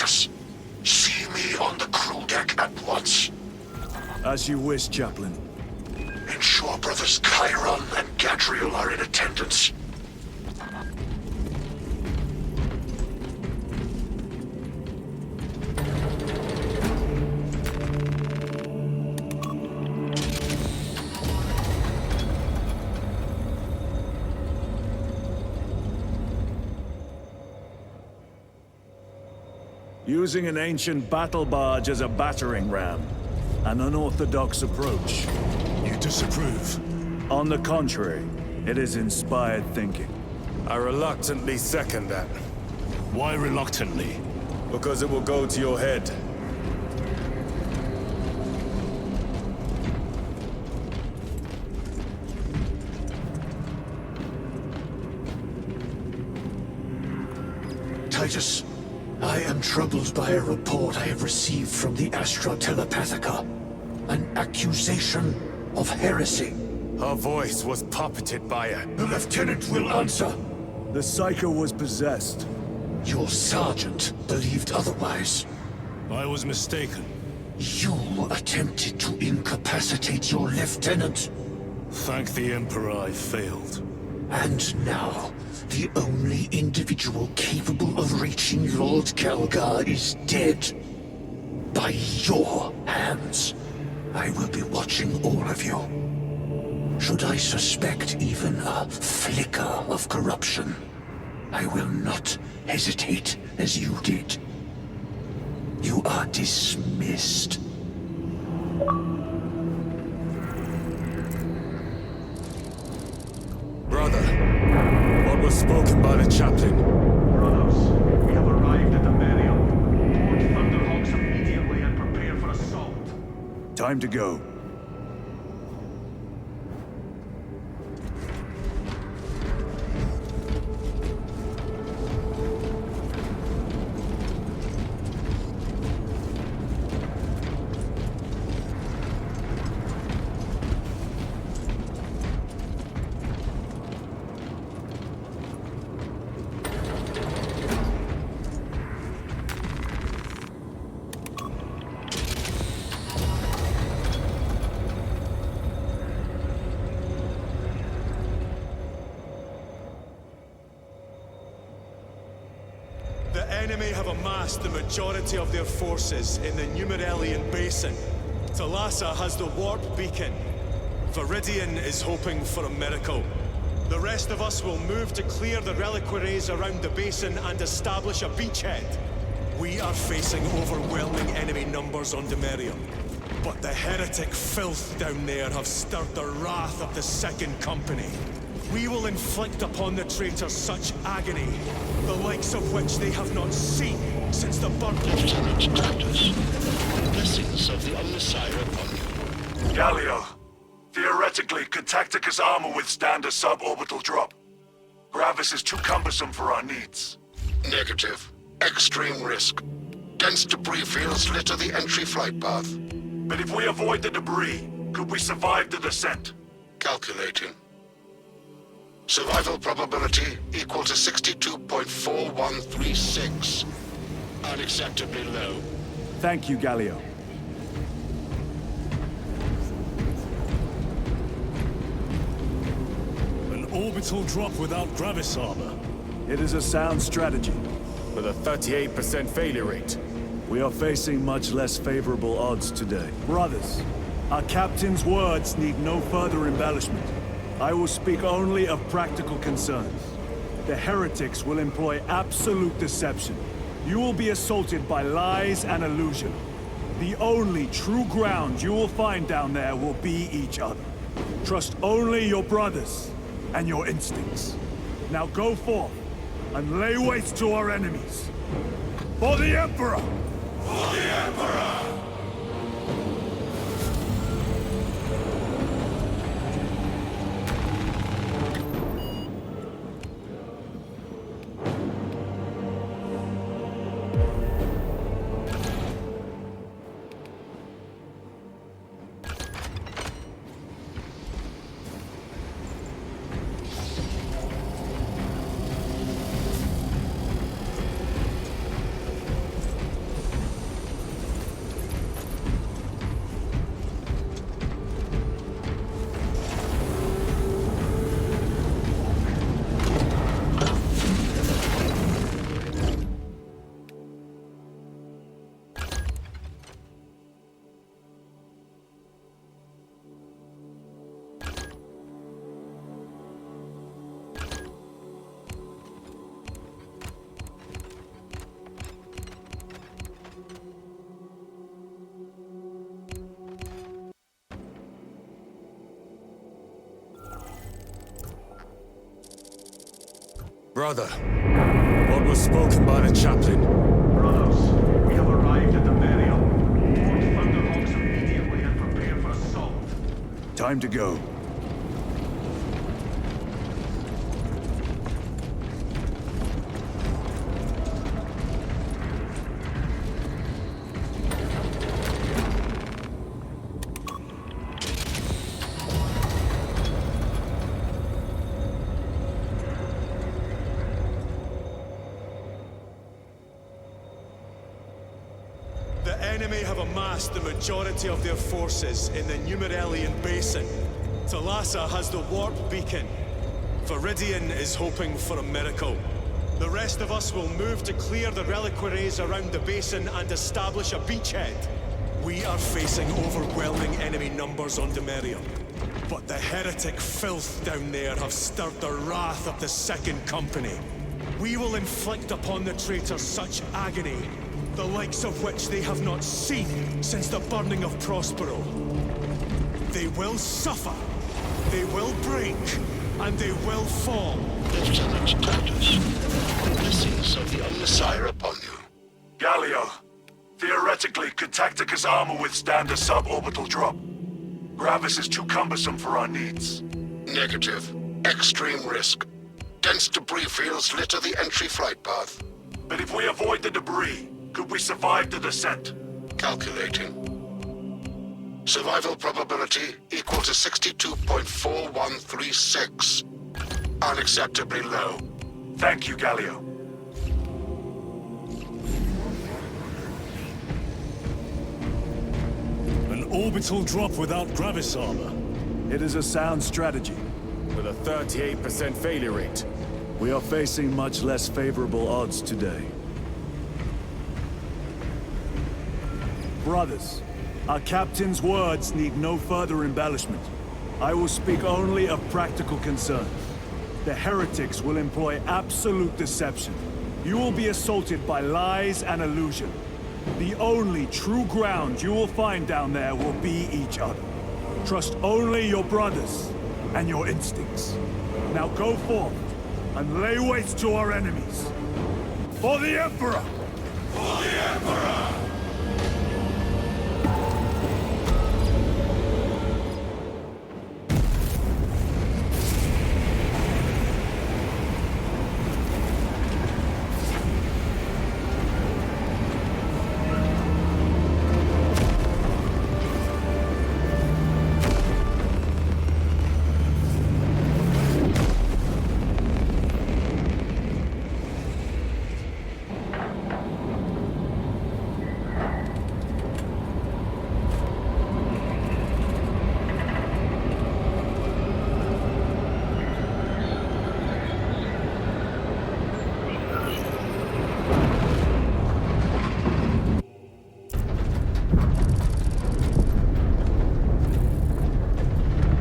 Titus, see me on the crew deck at once. As you wish, Chaplain. Ensure brothers Chiron and Gadriel are in attendance. Using an ancient battle barge as a battering ram. An unorthodox approach. You disapprove? On the contrary, it is inspired thinking. I reluctantly second that. Why reluctantly? Because it will go to your head. Titus, I am troubled by a report I have received from the Astra Telepathica. An accusation of heresy. Her voice was puppeted by it. The lieutenant will answer. The Psycho was possessed. Your sergeant believed otherwise. I was mistaken. You attempted to incapacitate your lieutenant. Thank the Emperor I failed. And now, the only individual capable of reaching Lord Kelgar is dead. By your hands. I will be watching all of you. Should I suspect even a flicker of corruption, I will not hesitate as you did. You are dismissed. Brother, what was spoken by the chaplain? Brothers, we have arrived at the Merium. Board Thunderhawks immediately and prepare for assault. Time to go. The enemy have amassed the majority of their forces in the Numeralian Basin. Thalassa has the warp beacon. Viridian is hoping for a miracle. The rest of us will move to clear the reliquaries around the basin and establish a beachhead. We are facing overwhelming enemy numbers on Demerium. But the heretic filth down there have stirred the wrath of the Second Company. We will inflict upon the traitors such agony, the likes of which they have not seen since the birth of Lieutenant Titus, blessings of the Omnissiah upon you. Galio, theoretically, could Tacticus armor withstand a suborbital drop? Gravis is too cumbersome for our needs. Negative. Extreme risk. Dense debris fields litter the entry flight path. But if we avoid the debris, could we survive the descent? Calculating. Survival probability equal to 62.4136. Unacceptably low. Thank you, Galio. An orbital drop without Gravis armor. It is a sound strategy. With a 38% failure rate. We are facing much less favorable odds today. Brothers, our captain's words need no further embellishment. I will speak only of practical concerns. The heretics will employ absolute deception. You will be assaulted by lies and illusion. The only true ground you will find down there will be each other. Trust only your brothers and your instincts. Now go forth and lay waste to our enemies. For the Emperor! For the Emperor! Brother, what was spoken by the chaplain? Brothers, we have arrived at the burial. Lord Thunderhawks immediately and prepare for assault. Time to go. The enemy have amassed the majority of their forces in the Numeralian Basin. Thalassa has the warp beacon. Viridian is hoping for a miracle. The rest of us will move to clear the reliquaries around the basin and establish a beachhead. We are facing overwhelming enemy numbers on Demerium. But the heretic filth down there have stirred the wrath of the Second Company. We will inflict upon the traitors such agony, the likes of which they have not seen since the burning of Prospero. They will suffer, they will break, and they will fall. Lieutenant Titus, blessings of the Messiah upon you. Galio, theoretically, could Tacticus armor withstand a suborbital drop? Gravis is too cumbersome for our needs. Negative. Extreme risk. Dense debris fields litter the entry flight path. But if we avoid the debris, could we survive the descent? Calculating. Survival probability equal to 62.4136. Unacceptably low. Thank you, Galio. An orbital drop without Gravis armor. It is a sound strategy. With a 38% failure rate. We are facing much less favorable odds today. Brothers, our captain's words need no further embellishment. I will speak only of practical concerns. The heretics will employ absolute deception. You will be assaulted by lies and illusion. The only true ground you will find down there will be each other. Trust only your brothers and your instincts. Now go forth and lay waste to our enemies. For the Emperor! For the Emperor!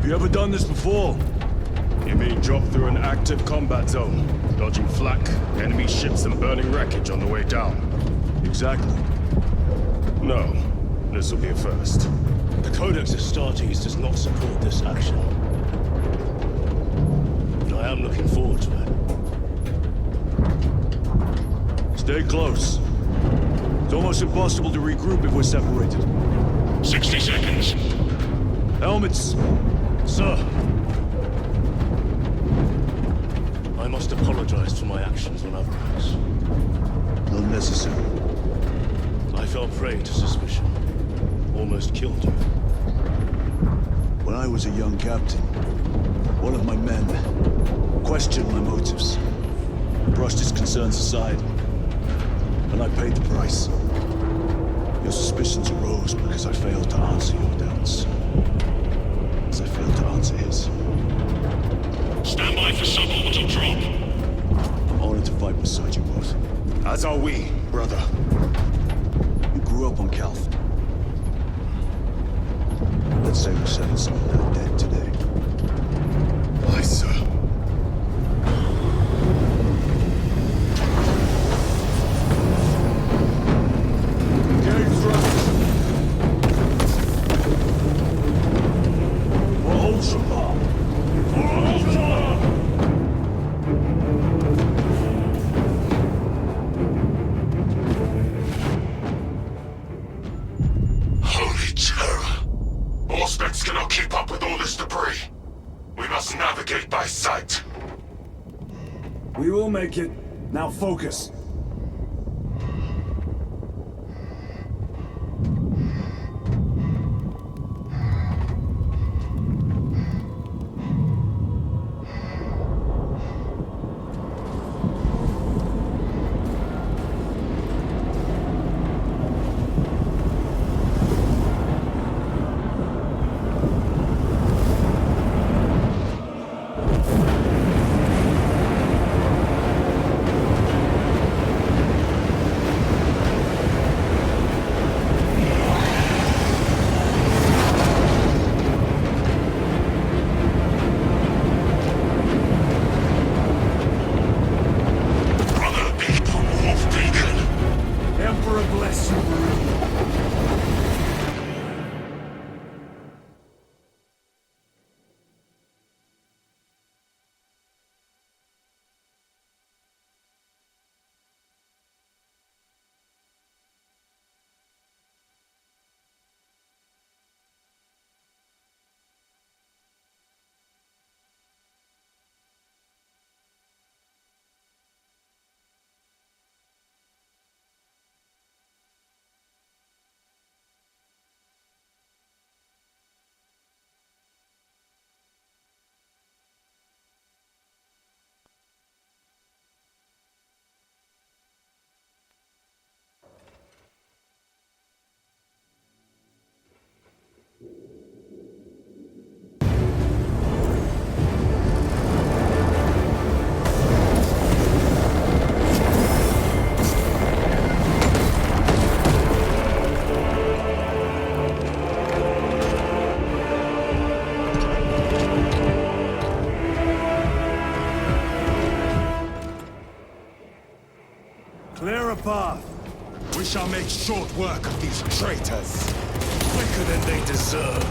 You ever done this before? You mean drop through an active combat zone, dodging flak, enemy ships and burning wreckage on the way down? Exactly. No. This'll be a first. The Codex Astartes does not support this action. But I am looking forward to it. Stay close. It's almost impossible to regroup if we're separated. 60 seconds. Helmets! Sir! I must apologize for my actions on Avarax. Not necessary. I fell prey to suspicion. Almost killed you. When I was a young captain, one of my men questioned my motives, brushed his concerns aside, and I paid the price. Your suspicions arose because I failed to answer your doubts. As I failed to answer his. Stand by for suborbital drop. I'm honored to fight beside you both. As are we, brother. You grew up on Calth. Let's say we're setting some of that dead today. Aye, sir. make it. Now focus. Emperor bless you, Marine. Clear a path. We shall make short work of these traitors. Quicker than they deserve.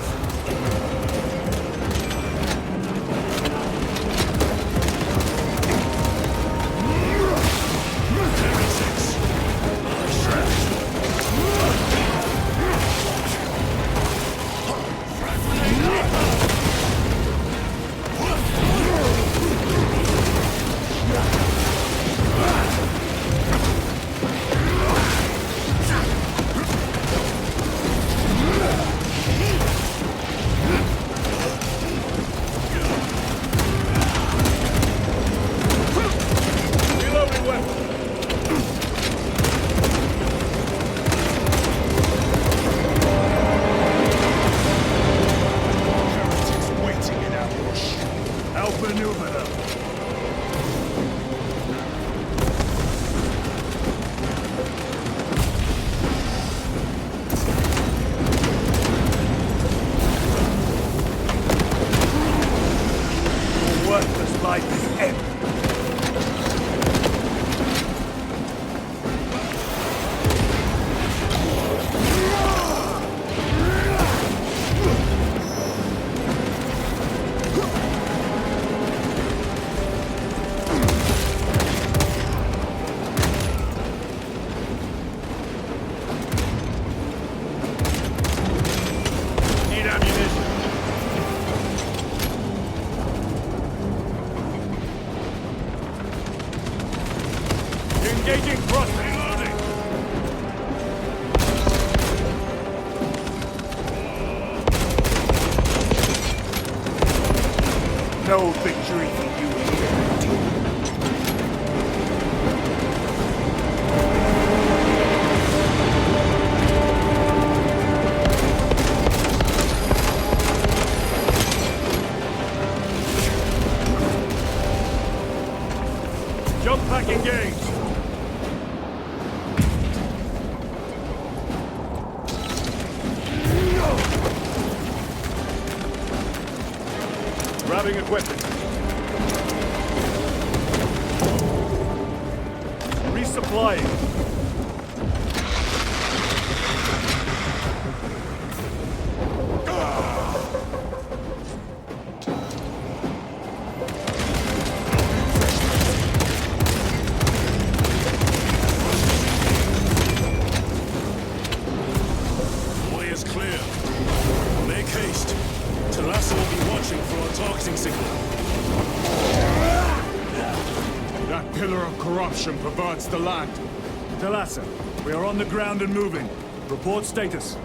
Worthless life is empty. Need ammunition. Engaging cross reloading. No victory for you here. Jump pack engaged. Grabbing equipment. Resupplying. Way is clear. Make haste. Talassa will be watching for our targeting signal. That pillar of of corruption perverts the land. Talassa, we are on the ground and moving. Report status.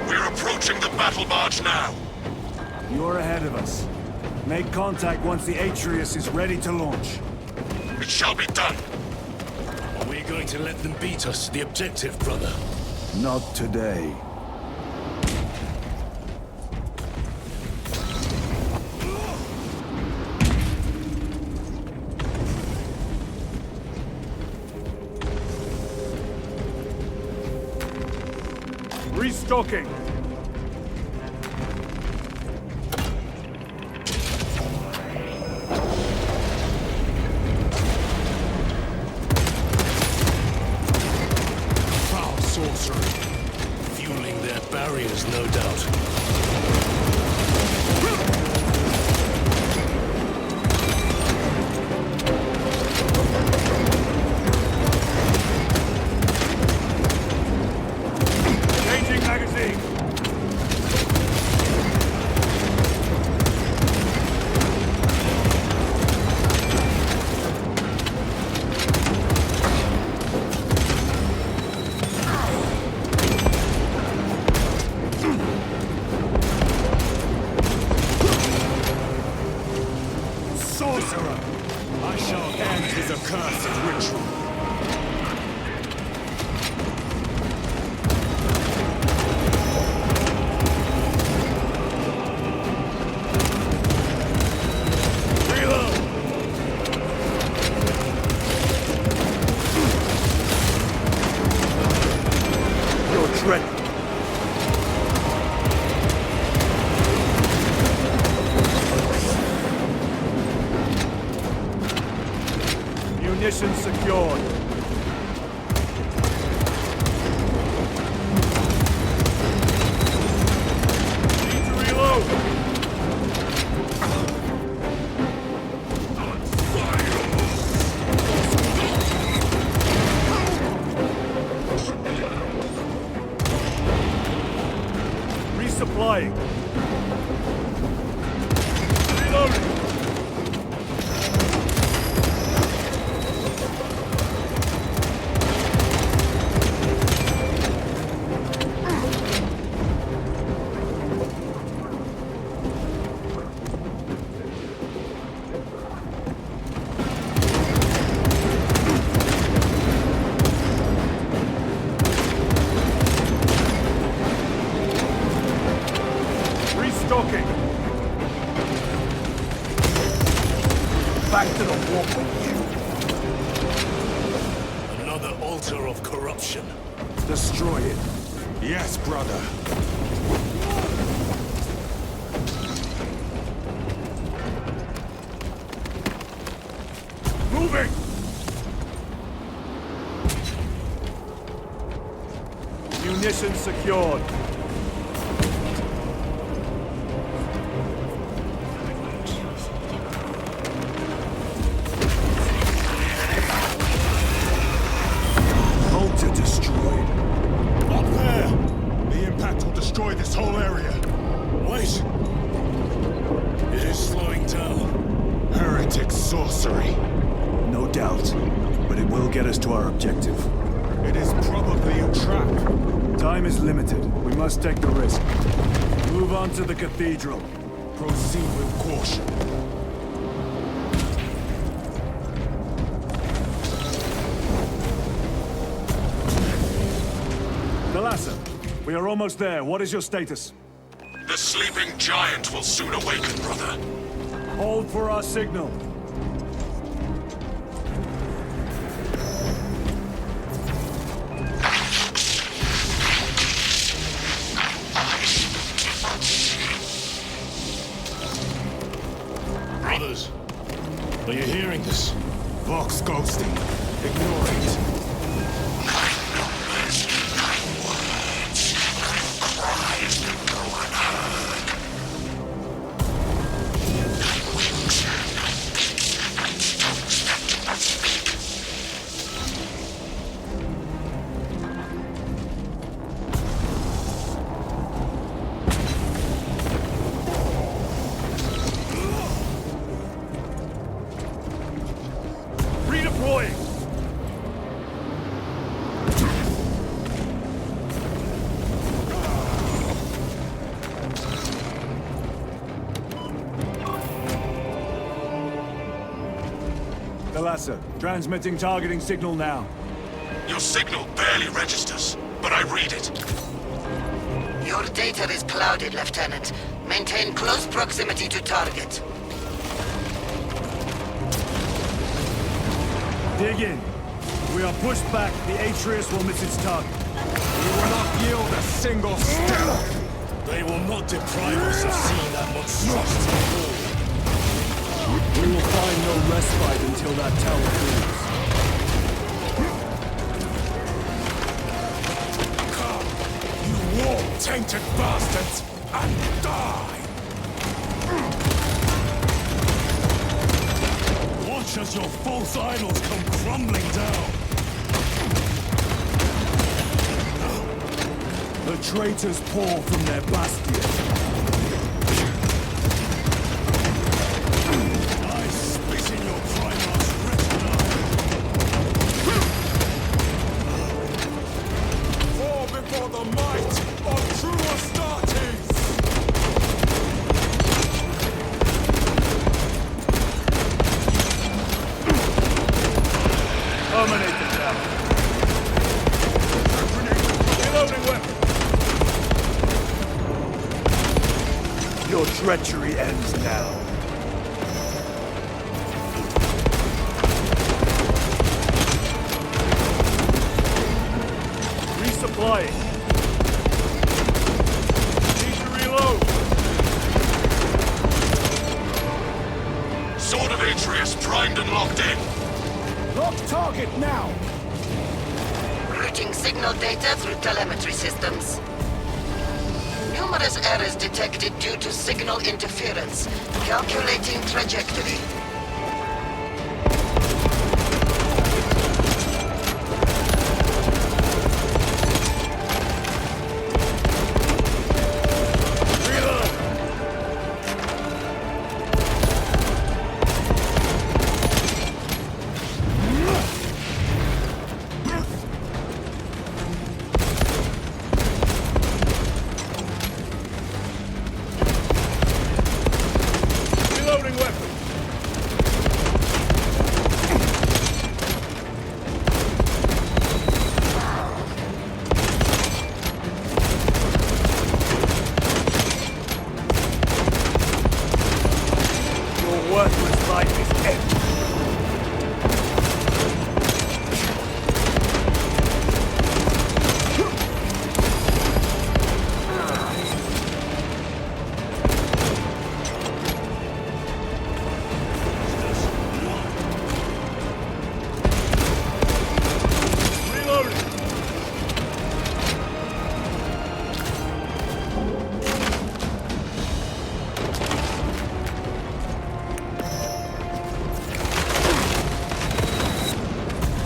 We're approaching the battle barge now. You're ahead of us. Make contact once the Atreus is ready to launch. It shall be done. Are we going to let them beat us to the objective, brother? Not today. Restocking! Foul sorcery. Fueling their barriers, no doubt. Changing magazine! Sorcerer! I shall end his accursed ritual. You're ready. Munitions secured. Need to reload. Resupplying. Reloading. Restocking. Back to the war with you. Another altar of corruption. Destroy it. Yes, brother. Moving! Munitions secured. Altar destroyed. Up there! The impact will destroy this whole area. Wait! It is slowing down. Heretic sorcery. No doubt, but it will get us to our objective. It is probably a trap. Time is limited. We must take the risk. Move on to the cathedral. Proceed with caution. Talassa, we are almost there. What is your status? The sleeping giant will soon awaken, brother. Hold for our signal. Brothers, are you hearing this? Vox ghosting. Ignore it. Redeploying! Thalassa, transmitting targeting signal now. Your signal barely registers, but I read it. Your data is clouded, Lieutenant. Maintain close proximity to target. Dig in. We are pushed back. The Atreus will miss its target. We will not yield a single step. They will not deprive us of seeing that monstrosity fall. We will find no respite until that tower falls. Come, you war-tainted bastards, and die! Watch as your false idols come crumbling down. The traitors pour from their bastion. I spit in your Primarch's retina. Fall before the might of true Astartes! Terminate the tower. Reloading weapon. Your treachery ends now. Resupplying. Need to reload. Sword of Atreus primed and locked in. Lock target now. Routing signal data through telemetry systems. Numerous errors detected due to signal interference. Calculating trajectory. Reloading weapon. Your worthless life is empty. Reloading.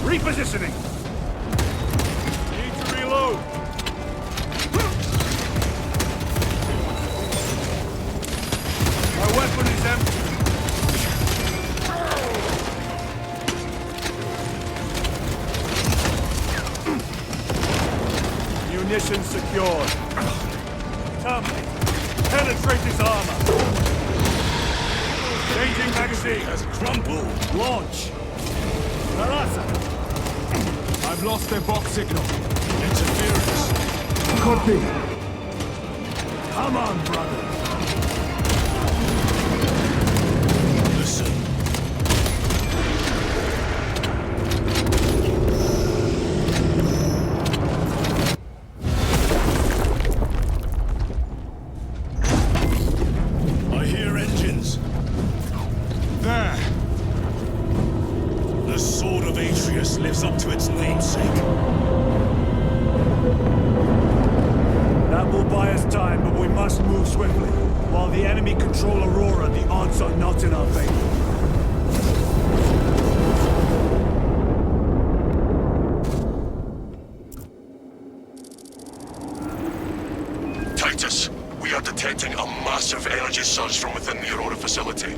Repositioning. Need to reload. My weapon is empty. Munition secured. Terminate. Penetrate his armor. Changing magazine. Has crumbled. Launch. Thalassa. I've lost their box signal. Interference. Copy. Come on, brother. Listen. I hear engines. There! The Sword of Atreus lives up to its namesake. That will buy us time, but we must move swiftly. While the enemy control Aurora, the odds are not in our favor. Titus, we are detecting a massive energy surge from within the Aurora facility.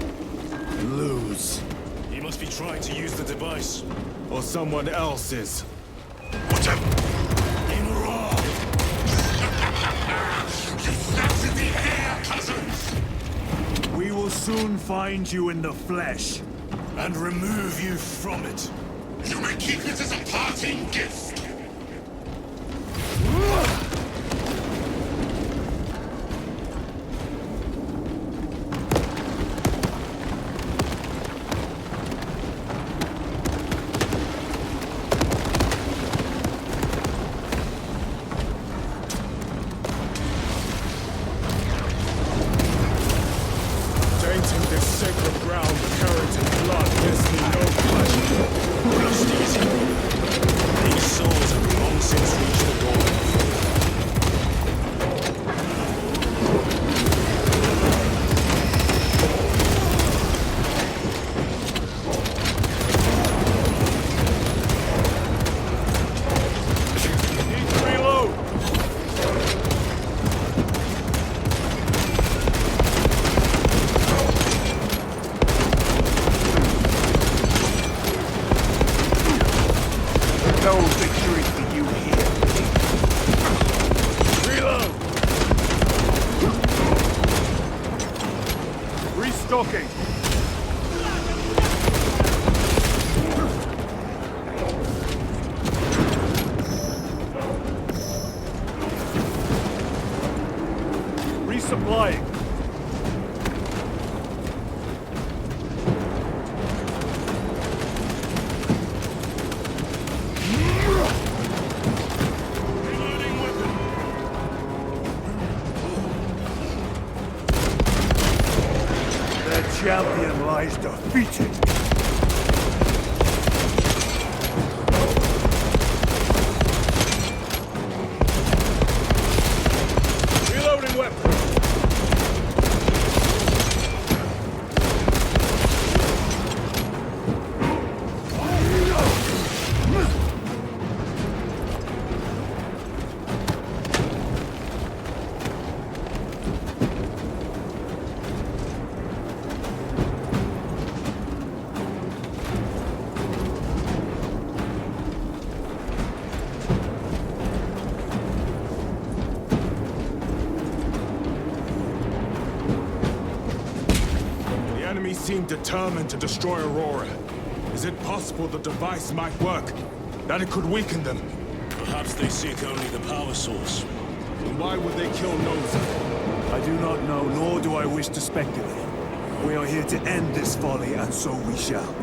Lose. He must be trying to use the device. Or someone else's. Whatever. Imra! That's in the air, cousins! We will soon find you in the flesh. and remove you from it. You may keep it as a parting gift. Tainting this sacred ground with heritage blood gives me no pleasure. Rest easy, brother. These souls have long since reached the goal. Need to reload! No victory for you here. Reload! Restocking! Resupplying! Their champion lies defeated. Reloading weapon. The enemy seem determined to destroy Aurora. Is it possible the device might work? That it could weaken them? Perhaps they seek only the power source. Then why would they kill Nova? I do not know, nor do I wish to speculate. We are here to end this folly, and so we shall.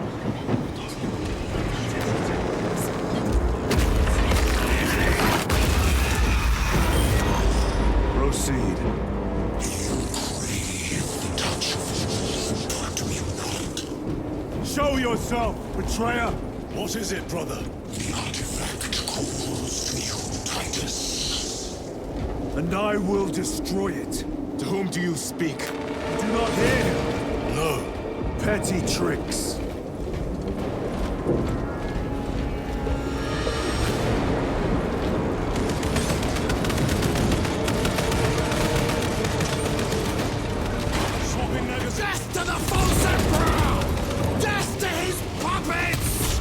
Proceed. Show yourself, betrayer! What is it, brother? The artifact calls you, Titus. And I will destroy it. To whom do you speak? You do not hear him. No. Petty tricks. Swapping magazines. Death to the false emperor! Death to his puppets!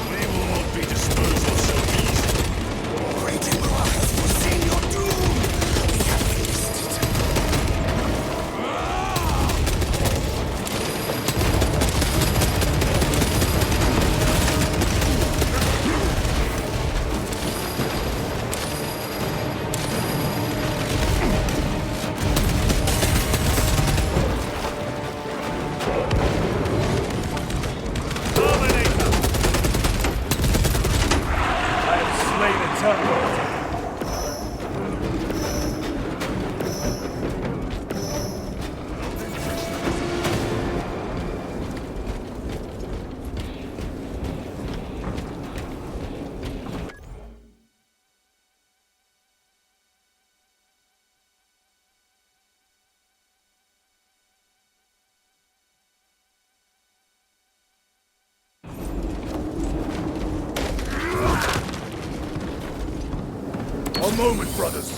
We will not be disposed of so easily. Great Emperor has foreseen your doom! We have faced it. Terminator! I have slain a Terminator. A moment, brothers.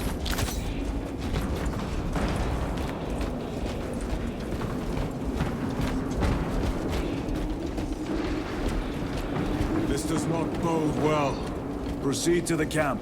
This does not bode well. Proceed to the camp.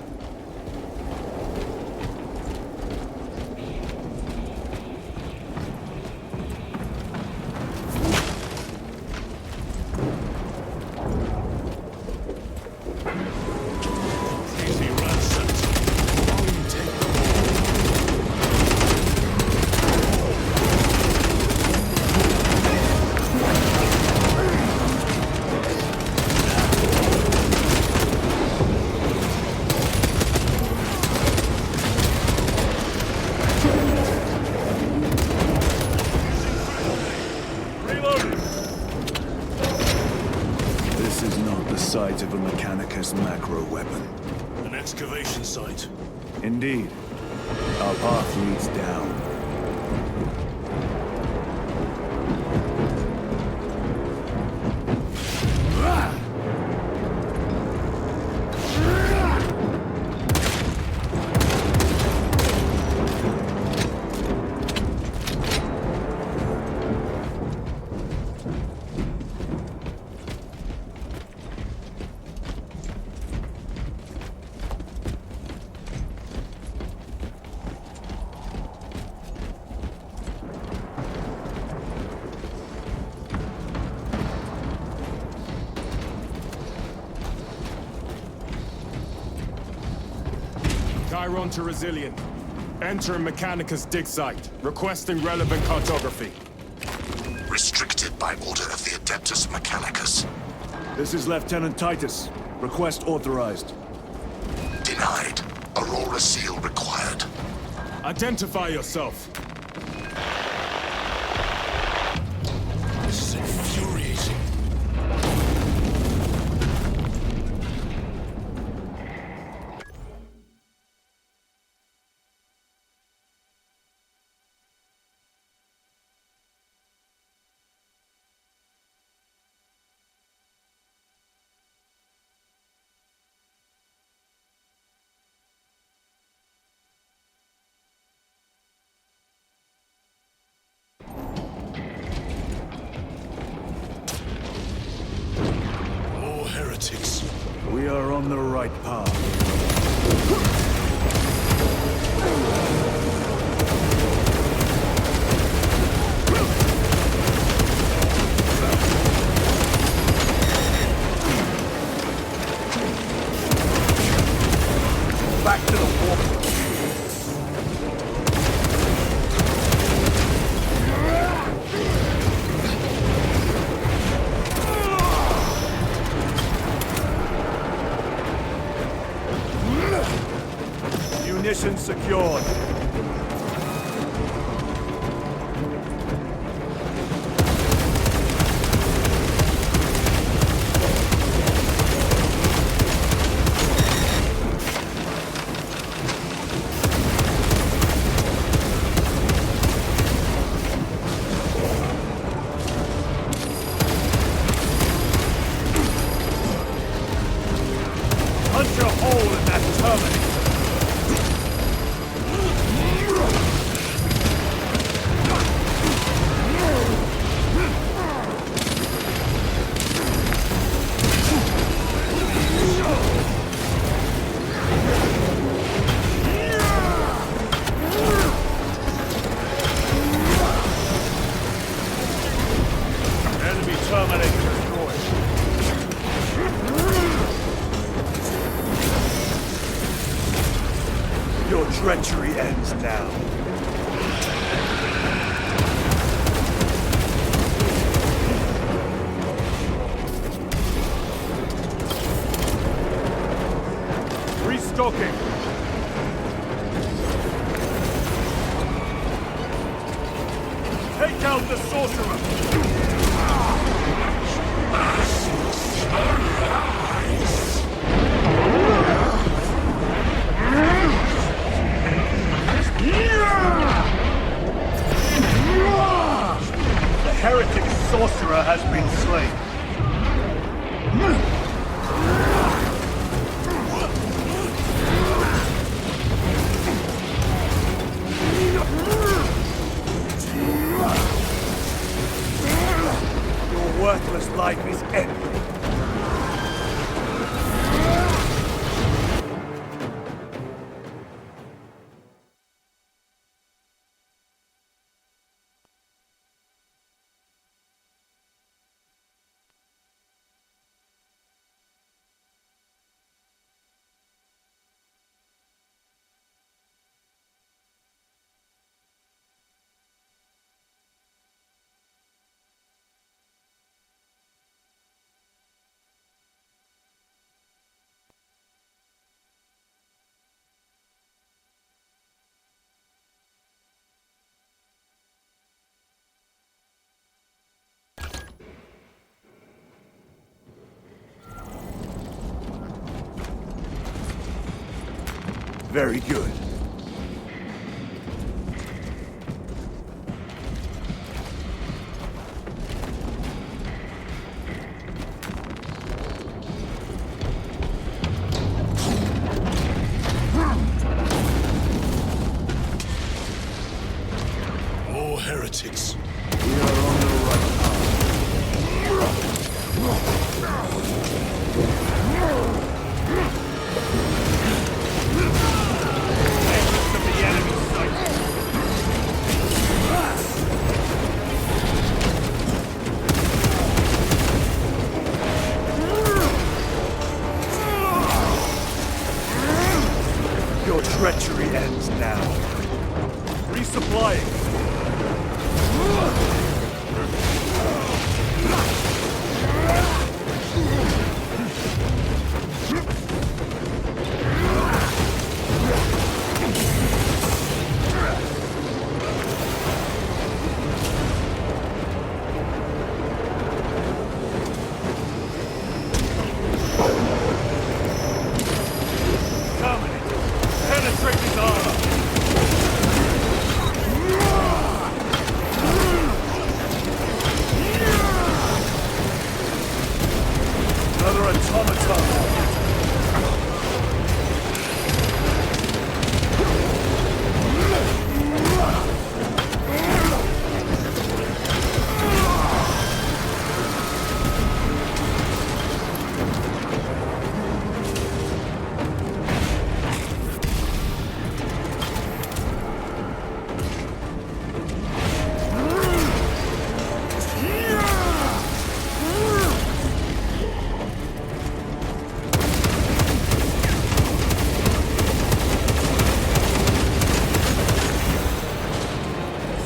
The site of a Mechanicus macro weapon. An excavation site. Indeed. Our path leads down. Chiron to Resilient. Enter Mechanicus dig site. Requesting relevant cartography. Restricted by order of the Adeptus Mechanicus. This is Lieutenant Titus. Request authorized. Denied. Aurora seal required. Identify yourself. This is infuriating. More heretics. We are on the right path. Back to the war. Munition secured. Punch a hole in that terminal. Enemy terminator destroyed. Your treachery ends now. Restocking. Take out the sorcerer. The heretic sorcerer has been slain. Your worthless life is ended. Very good. More heretics. We are on the right path. Entrance of the enemy sighted. Your treachery ends now. Resupplying. Penetrate his armor! Another automaton!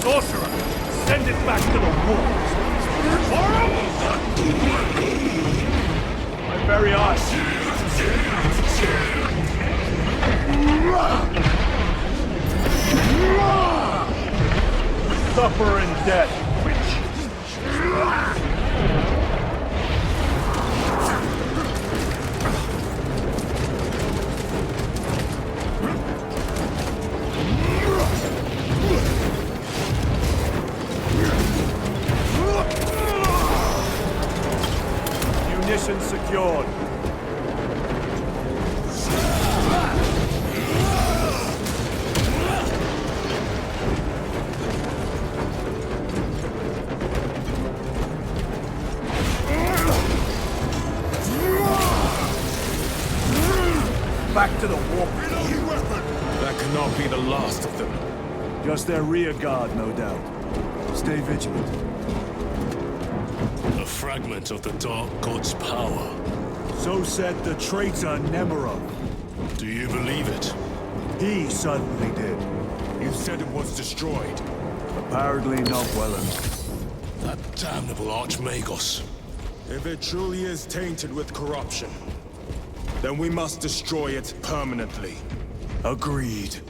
Sorcerer! Send it back to the wolves! My very eyes! Suffer in death, witch! Munition secured. Back to the warp. That cannot be the last of them. Just their rear guard, no doubt. Stay vigilant. A fragment of the Dark God's power. So said the traitor Nemerov. Do you believe it? He certainly did. You said it was destroyed. Apparently not well enough. That damnable Archmagos. If it truly is tainted with corruption, then we must destroy it permanently. Agreed.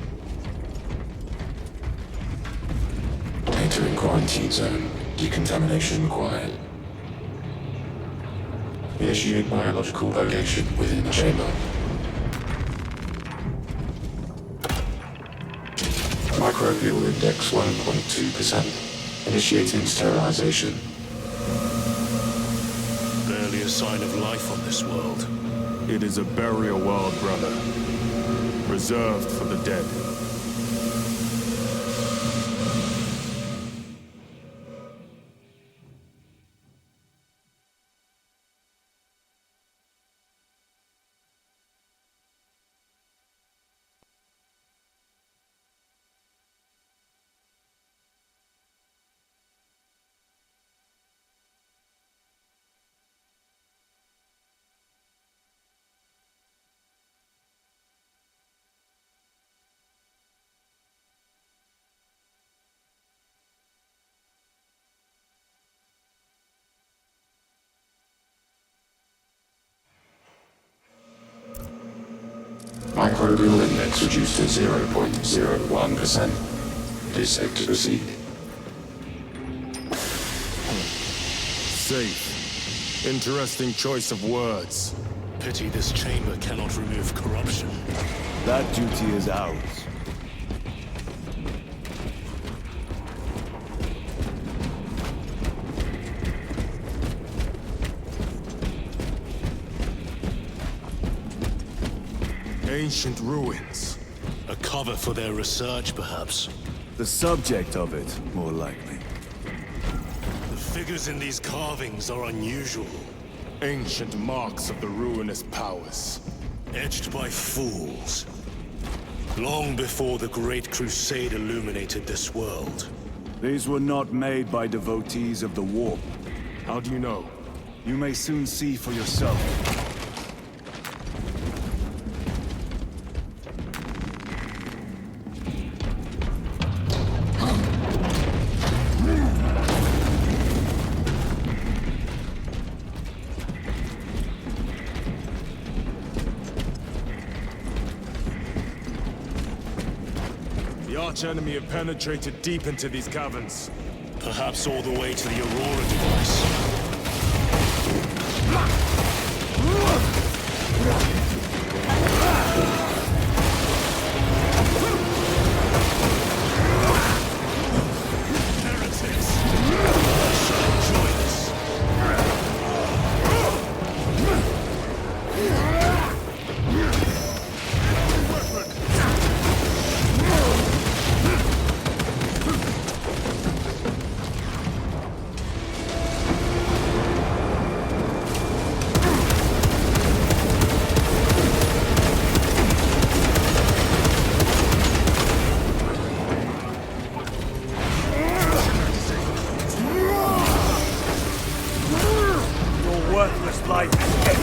Entering quarantine zone. Decontamination required. Initiate biological location within the chamber. Microbial index 1.2%. Initiating sterilization. Barely a sign of life on this world. It is a burial world, brother. Reserved for the dead. Microbial index reduced to 0.01%. It is safe to proceed. Safe. Interesting choice of words. Pity this chamber cannot remove corruption. That duty is ours. Ancient ruins. A cover for their research, perhaps. The subject of it, more likely. The figures in these carvings are unusual. Ancient marks of the ruinous powers. Etched by fools. Long before the Great Crusade illuminated this world. These were not made by devotees of the warp. How do you know? You may soon see for yourself. The arch-enemy have penetrated deep into these caverns. Perhaps all the way to the Aurora device. Worthless life is dead.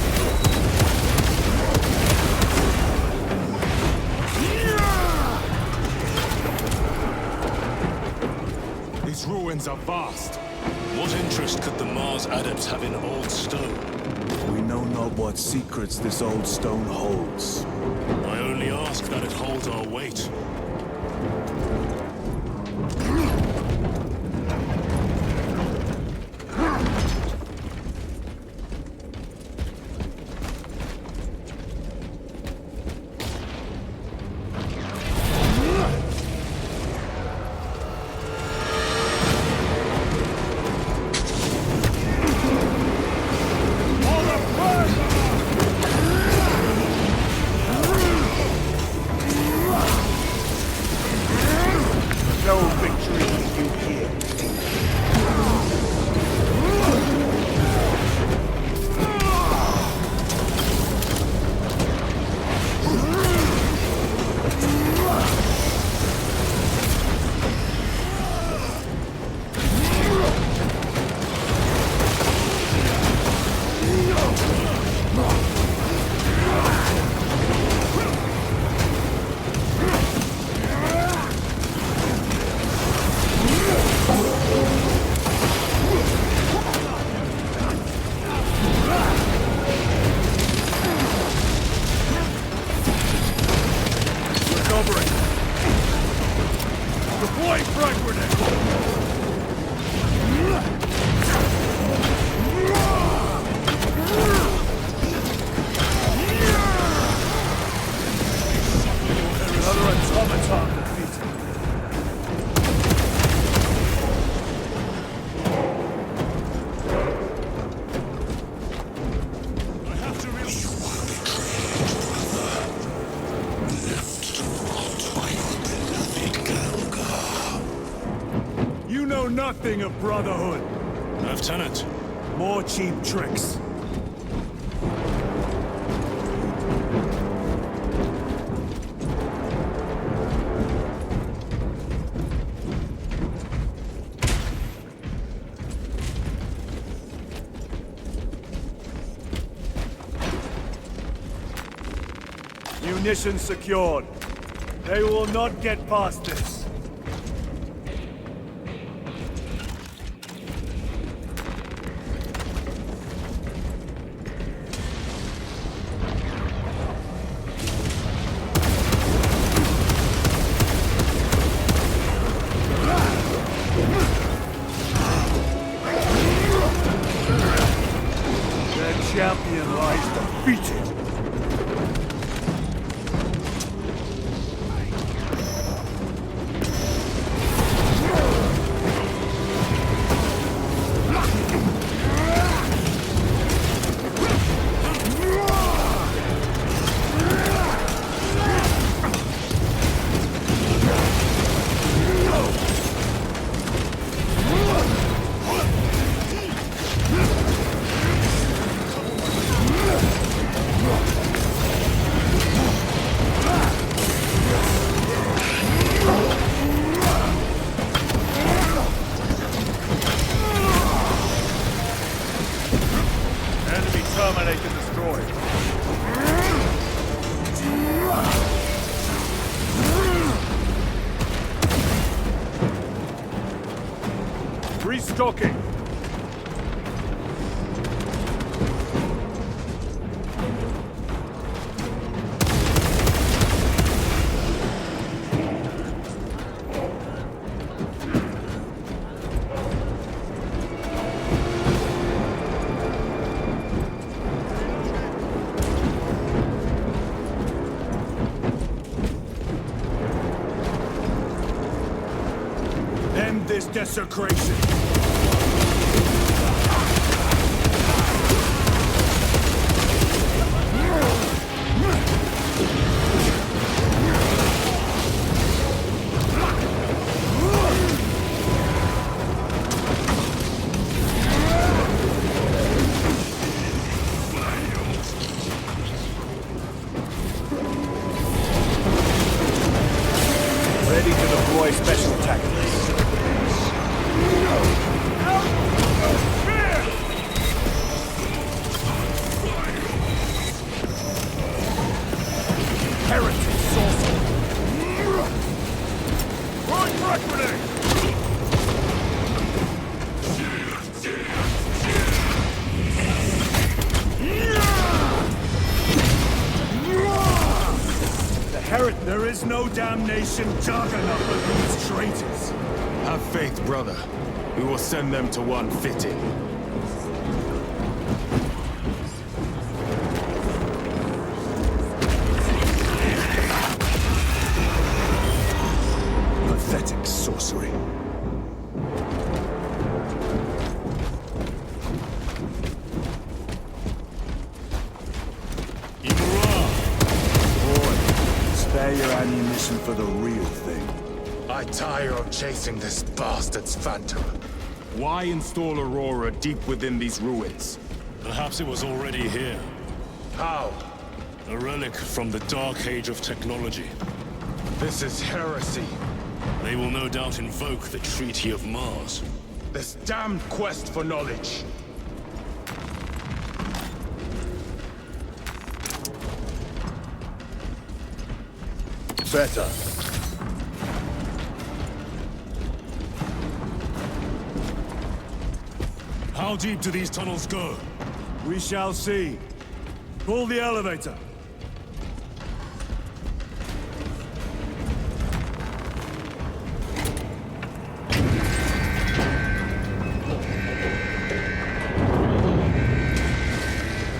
These ruins are vast. What interest could the Mars adepts have in old stone? We know not what secrets this old stone holds. I only ask that it holds our weight. No victory is you here. Deploying frag grenade! Another automaton defeated. I have to release. You know nothing of brotherhood. Lieutenant. More cheap tricks. Munitions secured. They will not get past this. Their champion lies defeated. Restocking! End this desecration! Ready to deploy special tactics. Heretic sorcerer! Right reckoning! The Heretic, there is no damnation dark enough for these traitors. Have faith, brother. We will send them to one fitting. Pathetic sorcery. Boy, spare your ammunition for the real thing. I tire of chasing this bastard's phantom. Why install Aurora deep within these ruins? Perhaps it was already here. How? A relic from the dark age of technology. This is heresy. They will no doubt invoke the Treaty of Mars. This damned quest for knowledge. Better. How deep do these tunnels go? We shall see. Pull the elevator.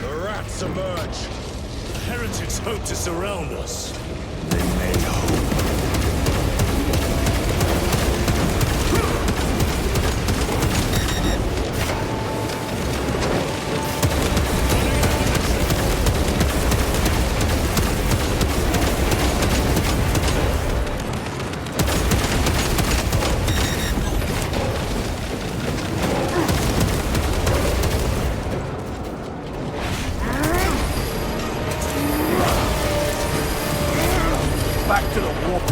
The rats emerge. The heretics hope to surround us. They may hope. Back to the warp.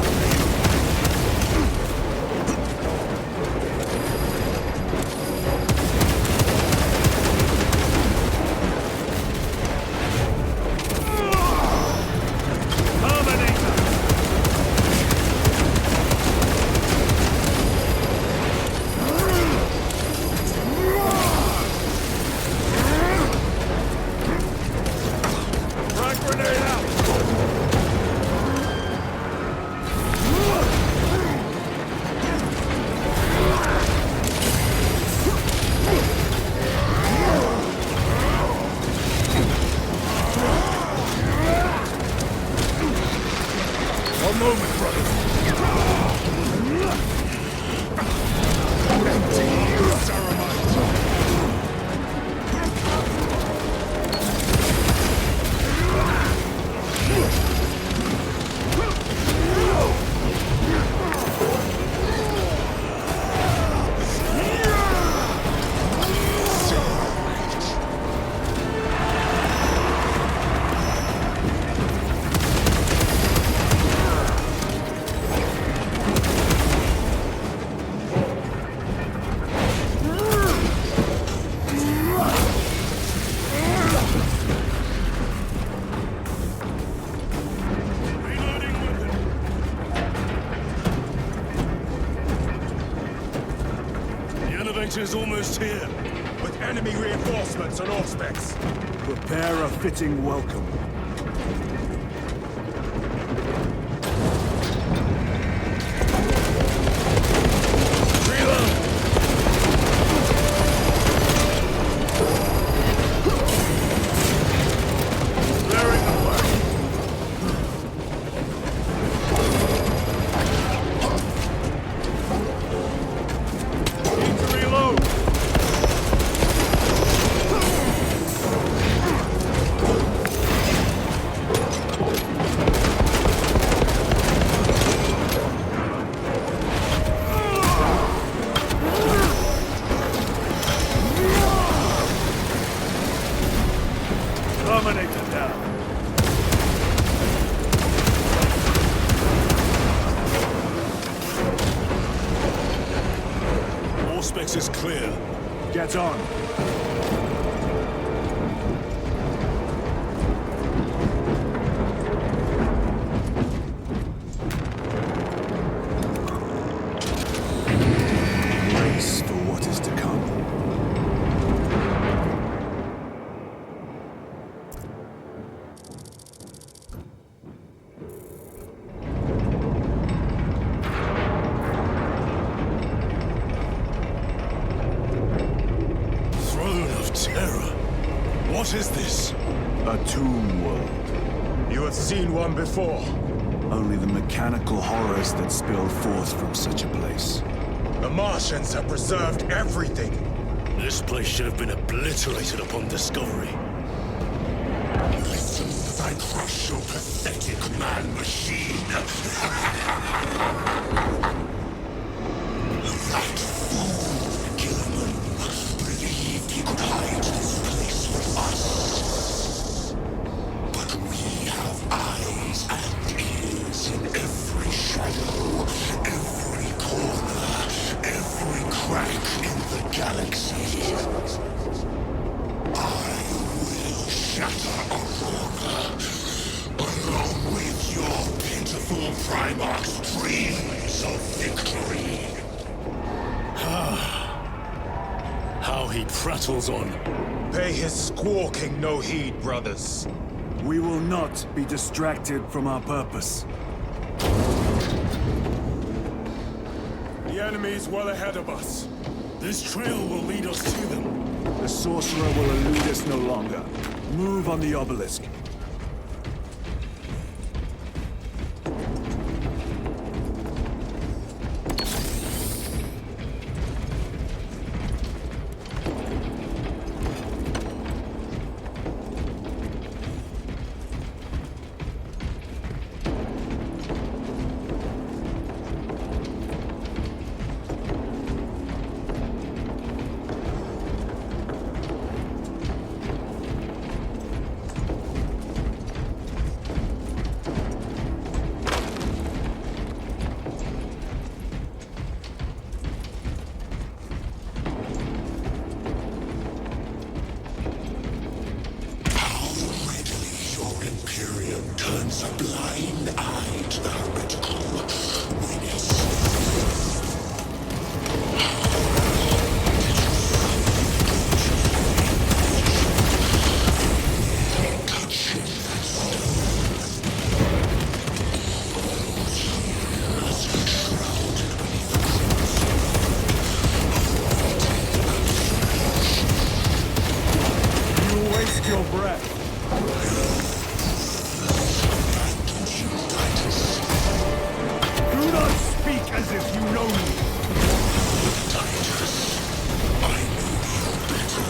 One moment, brother. adventure's almost here. With enemy reinforcements and aspects. Prepare a fitting welcome. Terminator down. Auspex is clear. Get on. Brace for what is to come. What is this? A tomb world. You have seen one before. Only the mechanical horrors that spill forth from such a place. The Martians have preserved everything. This place should have been obliterated upon discovery. Listen as I crush your pathetic man-machine. That fool, Gilman, believed he could hide this place from us. But we have eyes and ears in every shadow, every corner, every crack in the galaxy. I will shatter Aurora, along with your pitiful Primarch's dreams of victory. How he prattles on. Pay his squawking no heed, brothers. We will not be distracted from our purpose. The enemy is well ahead of us. This trail will lead us to them. The sorcerer will elude us no longer. Move on the obelisk. Turns a blind eye to the heretical menace. Touching that stone. Years shrouded beneath the crimson. You waste your breath. Do not speak as if you know me. Titus, I know you better.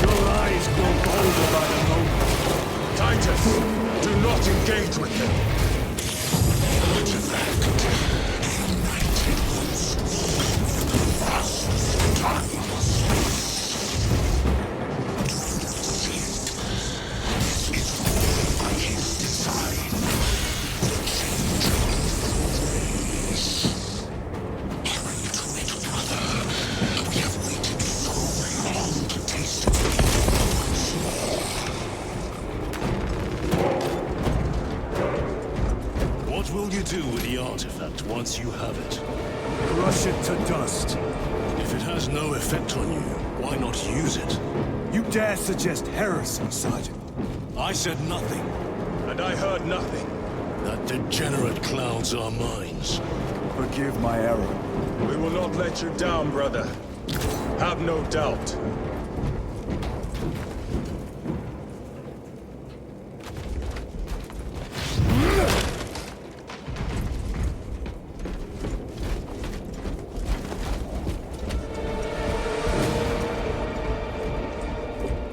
Your eyes grow bolder by the moment. Titus, do not engage with them. Artifact united once more for the vastness of time. What will you do with the artifact once you have it? Crush it to dust. If it has no effect on you, why not use it? You dare suggest heresy, Sergeant? I said nothing. And I heard nothing. That degenerate clouds our minds. Forgive my error. We will not let you down, brother. Have no doubt.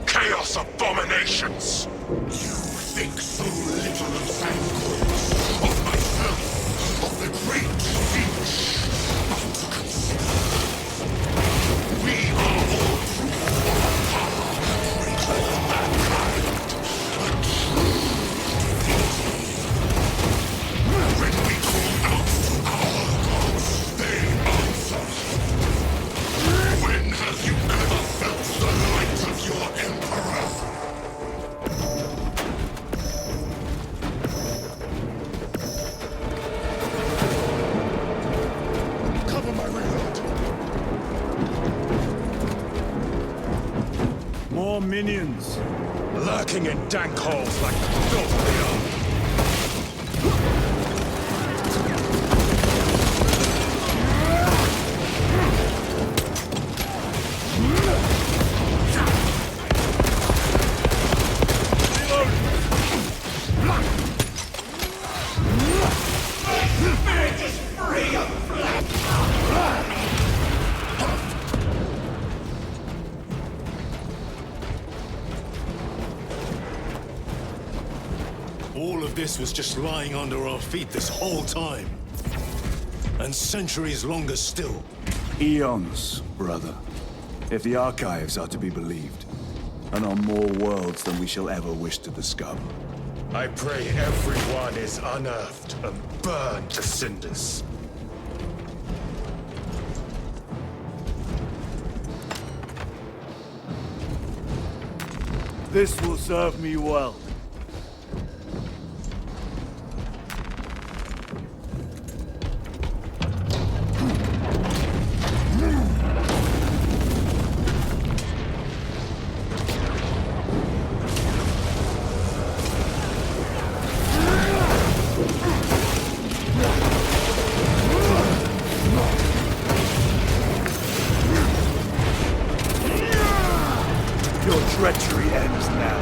Chaos abominations! You think so little of Thangols, of myself, of the great Finch, not to consider. We are all proof of a power greater than mankind, a true divinity. When we call out to our gods, they answer. When have you ever felt the light of your Emperor? Cover my reload. More minions. Lurking in dank holes like filth they are. All of this was just lying under our feet this whole time. And centuries longer still. Eons, brother. If the archives are to be believed. And on more worlds than we shall ever wish to discover. I pray everyone is unearthed and burned to cinders. This will serve me well. Your treachery ends now.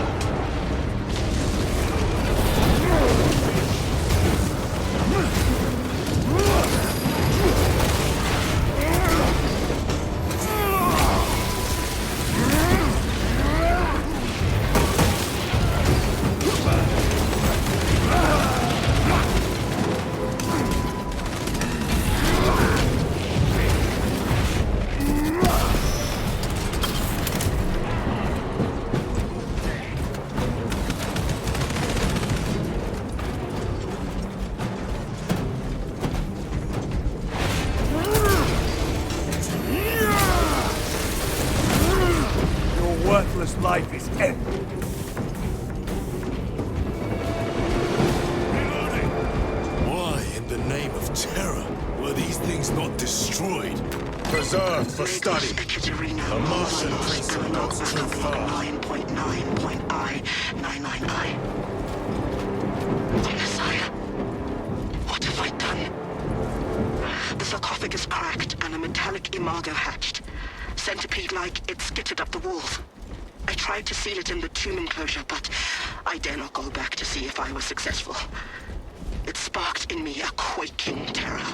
Worthless life is ended. Why, in the name of terror, were these things not destroyed? Preserved for study. A Martian priest not too far. 9.9.I. Messiah, what have I done? The sarcophagus cracked and a metallic imago hatched. Centipede-like, it skittered up the walls. I tried to seal it in the tomb enclosure, but I dare not go back to see if I was successful. It sparked in me a quaking terror.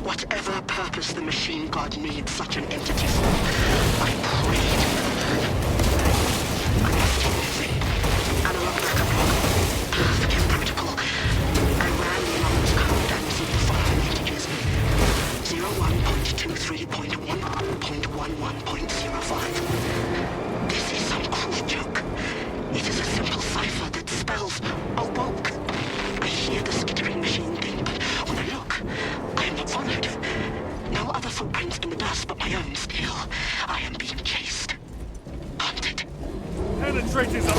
Whatever purpose the machine god needs such an entity for, I prayed. I must do anything. Analog backup log. Forget protocol. I ran the anonymous code and received the following messages. 01.23.1.11.05. This is some cruel joke. It is a simple cipher that spells awoke. I hear the skittering machine thing, but when I look, I am not followed. No other footprints in the dust but my own still. I am being chased. Hunted. Penetrators are...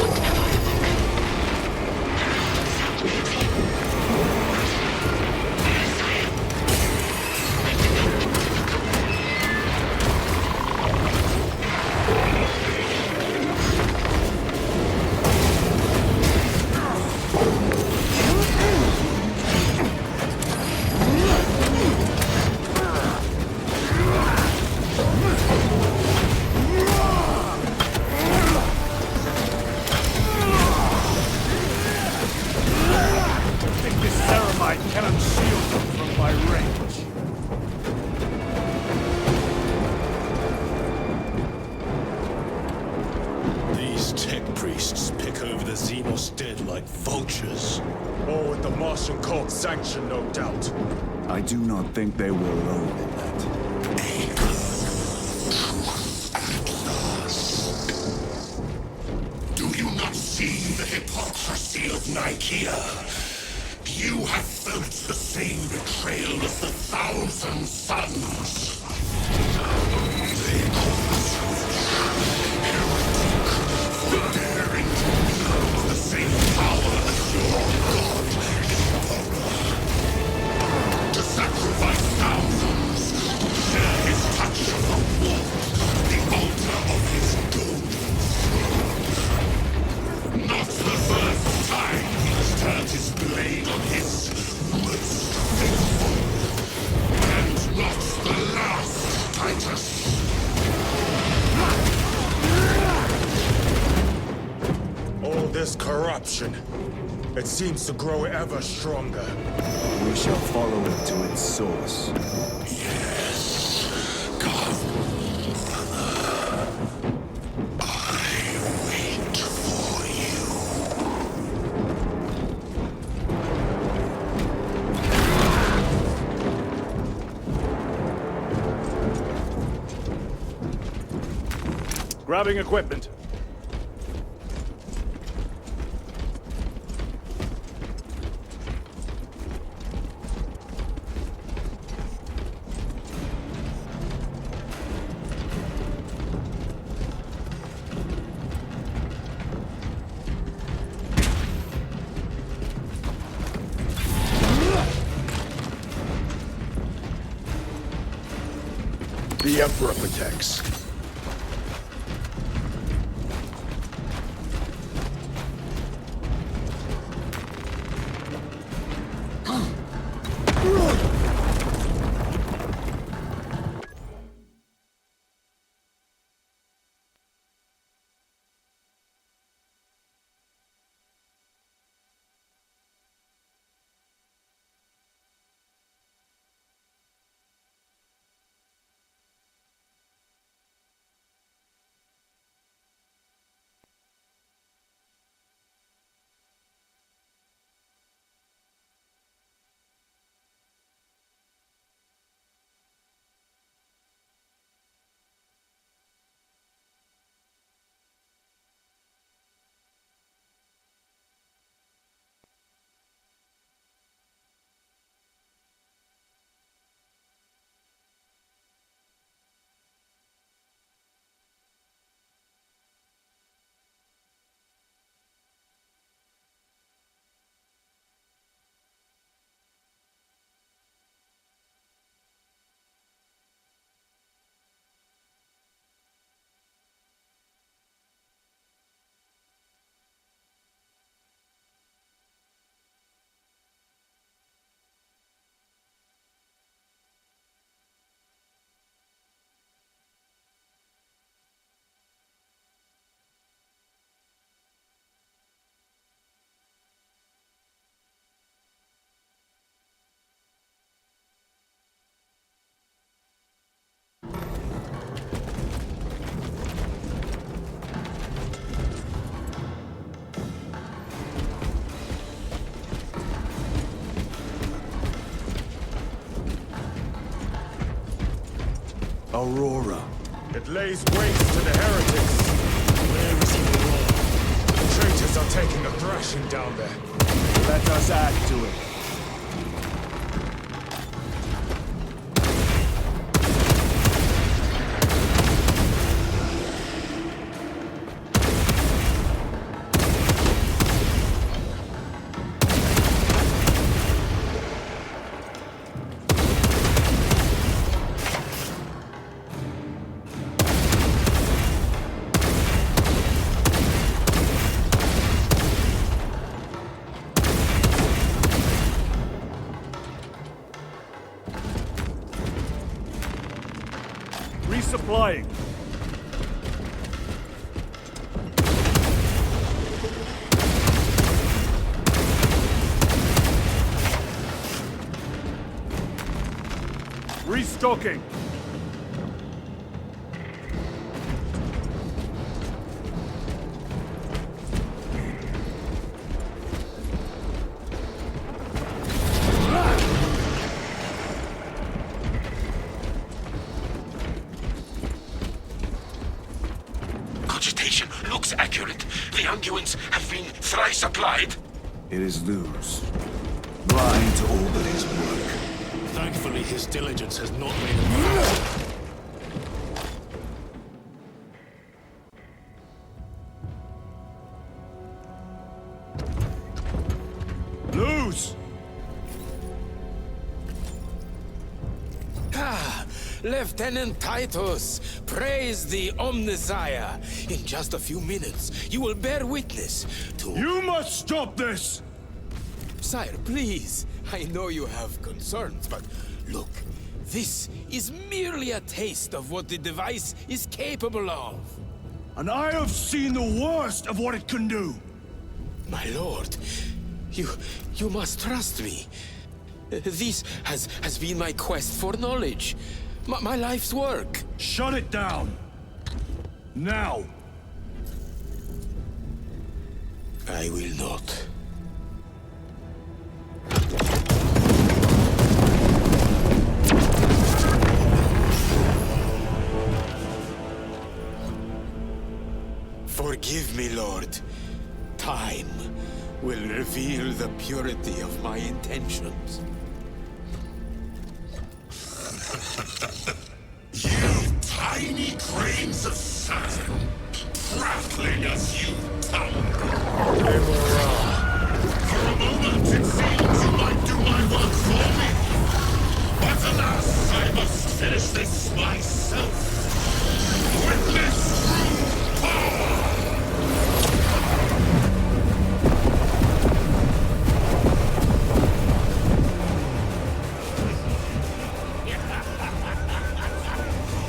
I These tech priests pick over the Xenos dead like vultures. All with the Martian cult's sanction, no doubt. I do not think they were alone in that. Do you not see the hypocrisy of Nicaea? You have felt the same betrayal as the Thousand Suns. They cause heretic for daring to wield the same power as your god, Emperor. To sacrifice thousands to share his touch of the warp, the altar of his golden throne. Not the first time he has turned his blade on his most faithful. And not the last, Titus. All this corruption, it seems to grow ever stronger. We shall follow it to its source. Yes, come, brother. I wait for you. Grabbing equipment. The Emperor protects. Aurora. It lays waste to the heretics. Where is Aurora? The traitors are taking a thrashing down there. Let us add to it. Resupplying. Restocking. The unguents have been thrice applied. It is Luz. Blind to all that is work. Thankfully, his diligence has not made him faster. Luz! Lieutenant Titus, praise the Omnisire. In just a few minutes, you will bear witness to... You must stop this! Sire, please. I know you have concerns, but look, this is merely a taste of what the device is capable of. And I have seen the worst of what it can do! My lord, you must trust me. This has been my quest for knowledge. My life's work. Shut it down! Now! I will not. Forgive me, Lord. Time will reveal the purity of my intentions. You tiny grains of sand, prattling as you tumble. For a moment it seems you might do my work for me. But alas, I must finish this myself. With this true power!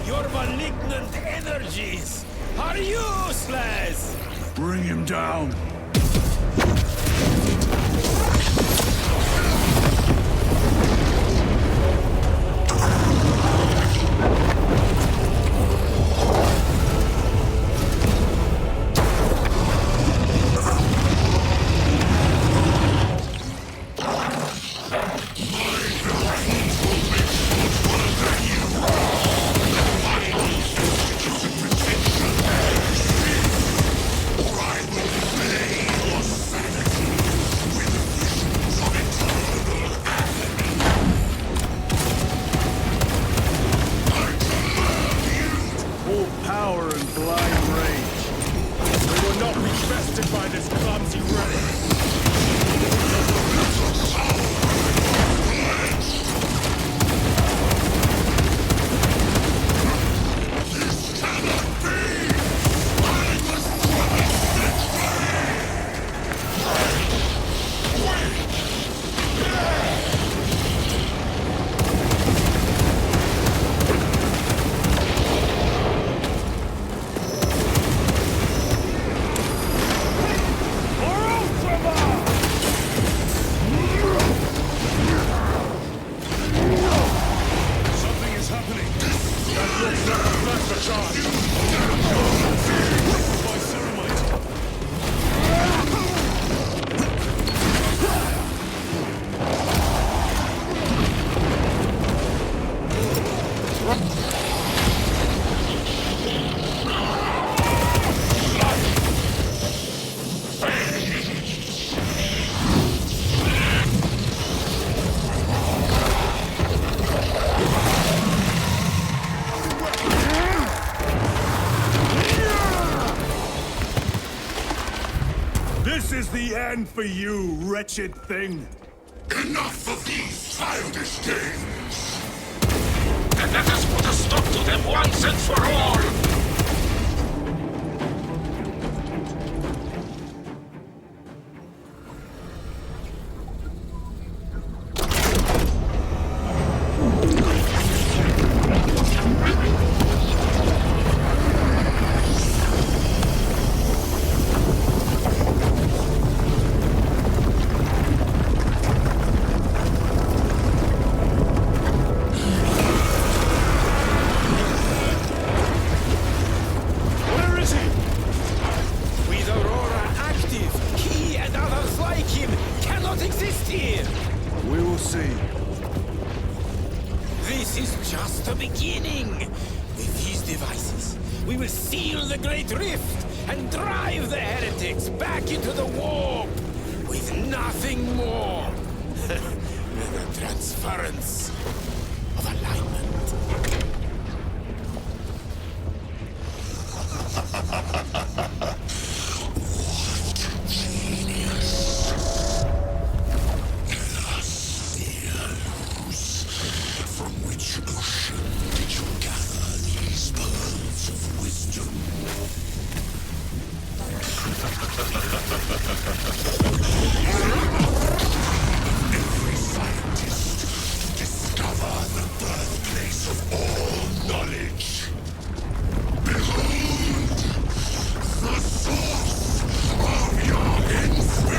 Your malignant energies are useless! Bring him down! This is the end for you, wretched thing! Enough of these childish games! Then let us put a stop to them once and for all! Just the beginning. With these devices, we will seal the Great Rift and drive the heretics back into the warp with nothing more than the transference of alignment. From which ocean did you gather these pearls of wisdom? Every scientist to discover the birthplace of all knowledge. Behold, the source of your inspiration!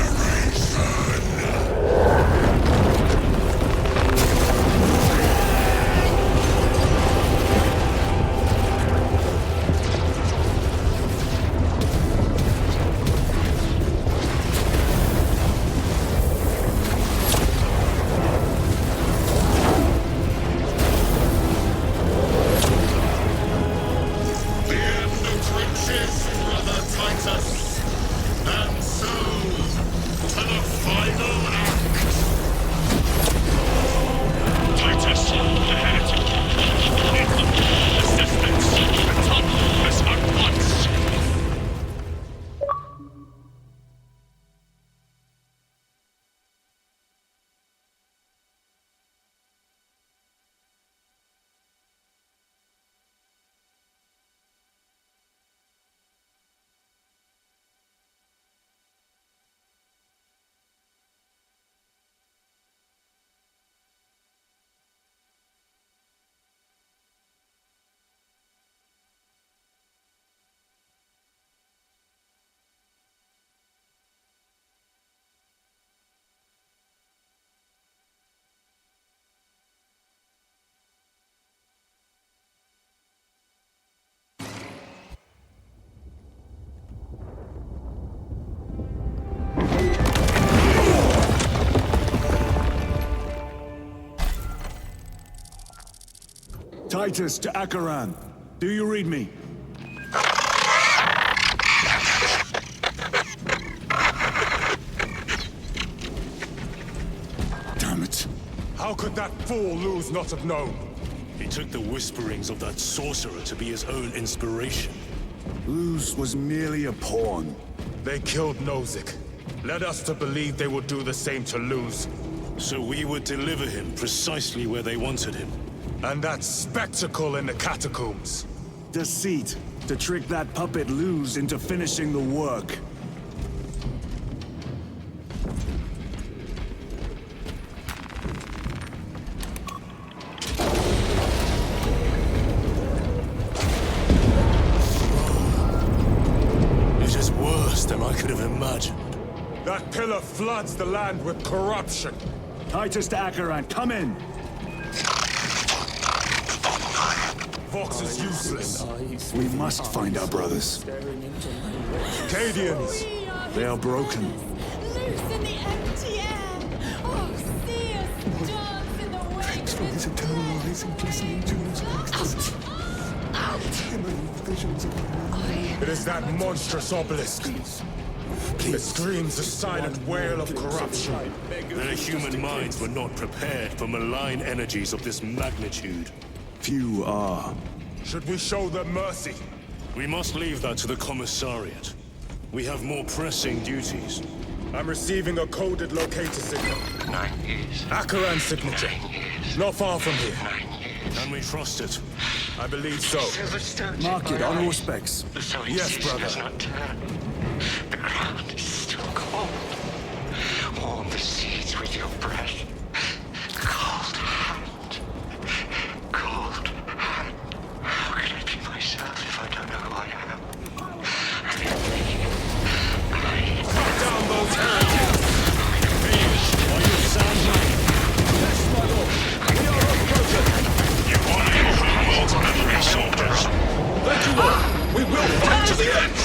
Titus to Acheran. Do you read me? Damn it. How could that fool Luz not have known? He took the whisperings of that sorcerer to be his own inspiration. Luz was merely a pawn. They killed Nozick. Led us to believe they would do the same to Luz. So we would deliver him precisely where they wanted him. And that spectacle in the catacombs. Deceit. To trick that puppet Luz into finishing the work. It is worse than I could have imagined. That pillar floods the land with corruption. Titus to Acheran, come in! Vox is useless. We must find our brothers. Cadians! They are broken. Loose in the empty air! Oh, see us dance in the wake! Thanks for his eternal rising, glistening jewels of ecstasy. Visions of It is that monstrous obelisk. It screams a silent wail of corruption. Their human minds were not prepared for malign energies of this magnitude. Few are. Should we show them mercy? We must leave that to the Commissariat. We have more pressing duties. I'm receiving a coded locator signal. 9 years. Acheran's signature. Not far from here. 9 years. Can we trust it? I believe so. Mark it on all specs. Yes, brother. Does not turn. The ground is still cold. Warm the seeds with your breath. Cold hand. Cold hand. How can I be myself if I don't know who I am? Cut down those heretics! Are you sound right? Yes, my lord. We are approaching. You only overruled memory soldiers. Thank you all. We will fight to the end.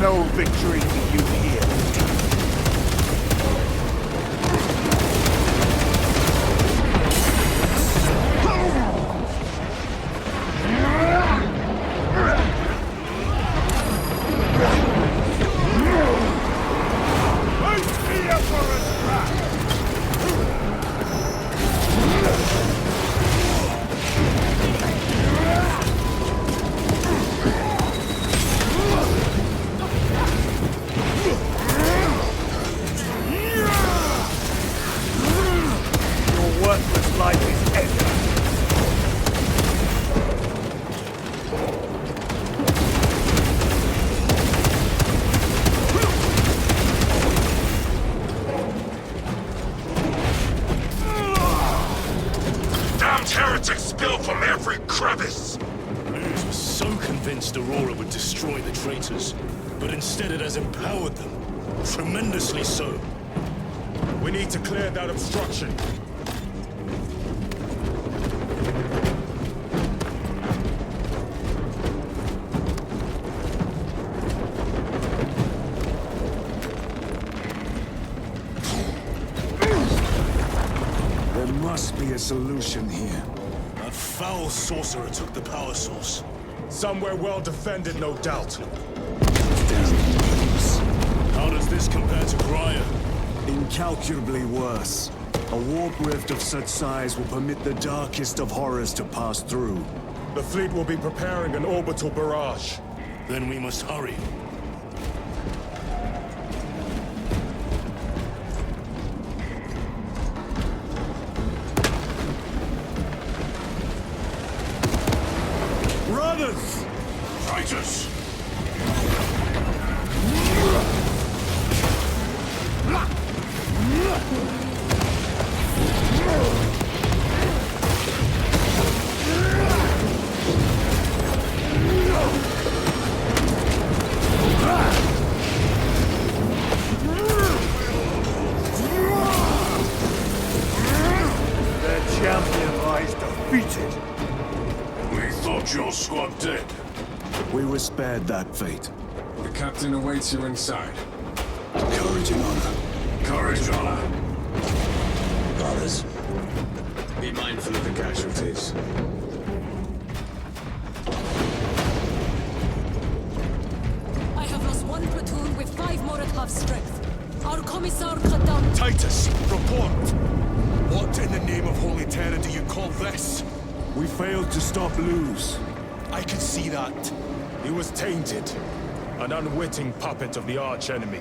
No victory for you here. Heretics spill from every crevice! Luz was so convinced Aurora would destroy the traitors, but instead it has empowered them. Tremendously so. We need to clear that obstruction. There must be a solution here. That foul sorcerer took the power source. Somewhere well defended, no doubt. How does this compare to Graia? Incalculably worse. A warp rift of such size will permit the darkest of horrors to pass through. The fleet will be preparing an orbital barrage. Then we must hurry. Brothers! Traitors! Their champion lies defeated. We thought your squad dead. We were spared that fate. The captain awaits you inside. Courage and honor. Courage, honor. Brothers, be mindful of the casualties. I have lost one platoon with 5 more at half strength. Our commissar cut down... Titus, report! What in the name of Holy Terror do you call this? We failed to stop Luz. I can see that. He was tainted. An unwitting puppet of the arch-enemy.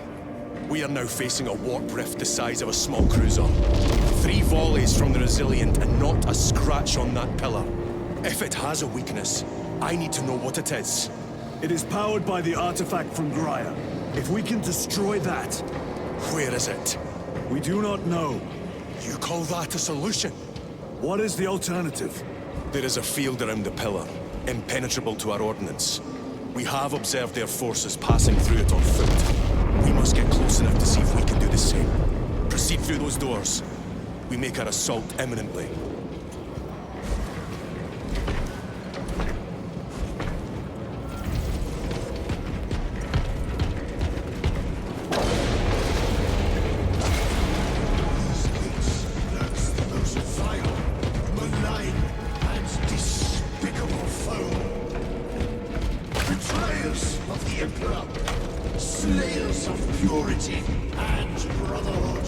We are now facing a warp rift the size of a small cruiser. 3 volleys from the Resilient and not a scratch on that pillar. If it has a weakness, I need to know what it is. It is powered by the artifact from Graia. If we can destroy that... Where is it? We do not know. You call that a solution? What is the alternative? There is a field around the pillar, impenetrable to our ordnance. We have observed their forces passing through it on foot. We must get close enough to see if we can do the same. Proceed through those doors. We make our assault imminently. Slayers of purity and brotherhood.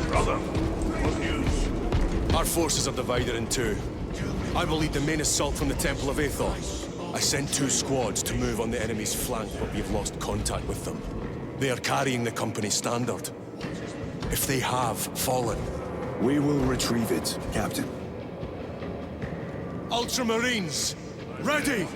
Brother, what news? Our forces are divided in 2. I will lead the main assault from the Temple of Aethor. I sent 2 squads to move on the enemy's flank, but we've lost contact with them. They are carrying the company standard. If they have fallen... We will retrieve it, Captain. Ultramarines! Ready!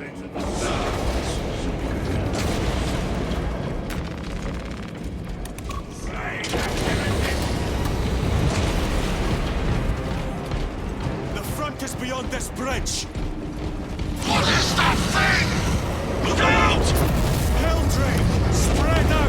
The front is beyond this bridge! What is that thing? Look out! Helldrake! Spread out!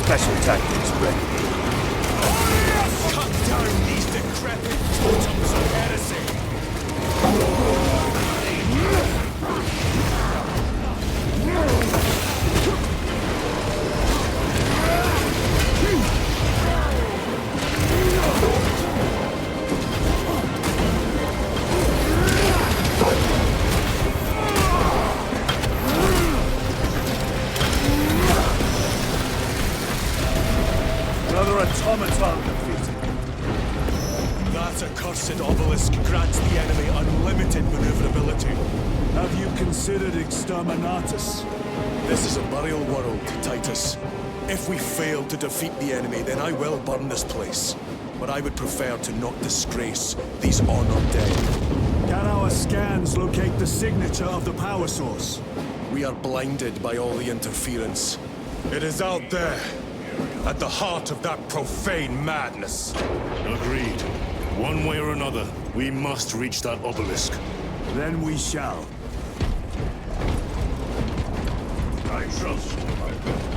special tactics ready. Cut down these decrepit totems of heresy! Another automaton defeated. That accursed obelisk grants the enemy unlimited maneuverability. Have you considered exterminatus? This is a burial world, Titus. If we fail to defeat the enemy, then I will burn this place. But I would prefer to not disgrace these honored dead. Can our scans locate the signature of the power source? We are blinded by all the interference. It is out there, at the heart of that profane madness. Agreed. One way or another, we must reach that obelisk. Then we shall. I trust you, my brothers.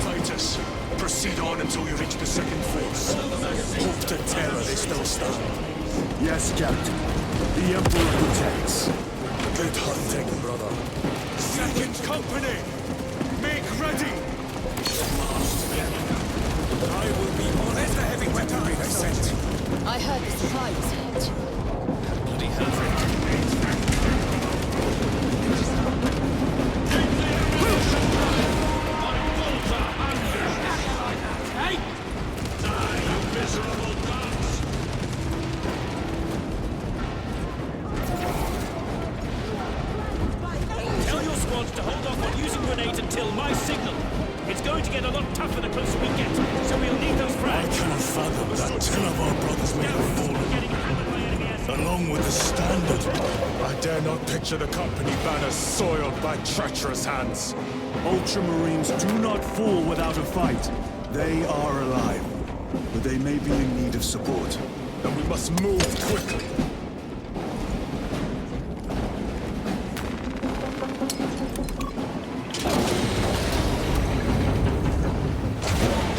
Titus, proceed on until you reach the second phase. Hope to terror they still stand. Yes, Captain. The Emperor protects. Good hunting, brother. Second company! Make ready! I will be on. Where's the heavy weaponry they sent? I heard the supplies hit. Bloody hell. Tell your squads to hold off on using grenades until my signal. It's going to get a lot tougher the closer we get, so we'll need those frags. I cannot fathom that 10 of our brothers may have fallen, along with the Standard. I dare not picture the company banners soiled by treacherous hands. Ultramarines do not fall without a fight. They are alive, but they may be in need of support. Then we must move quickly.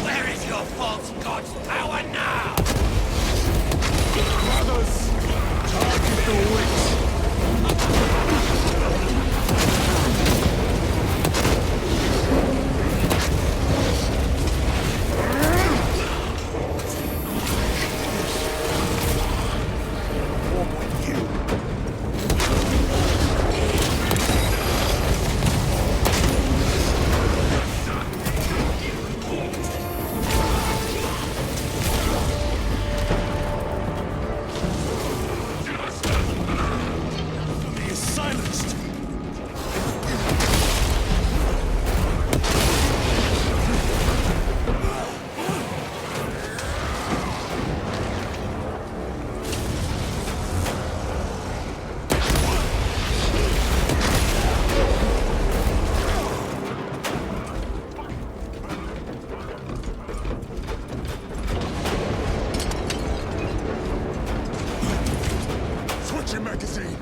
Where is your false god's power now? Brothers, target the witch. He is silenced. Switching magazine.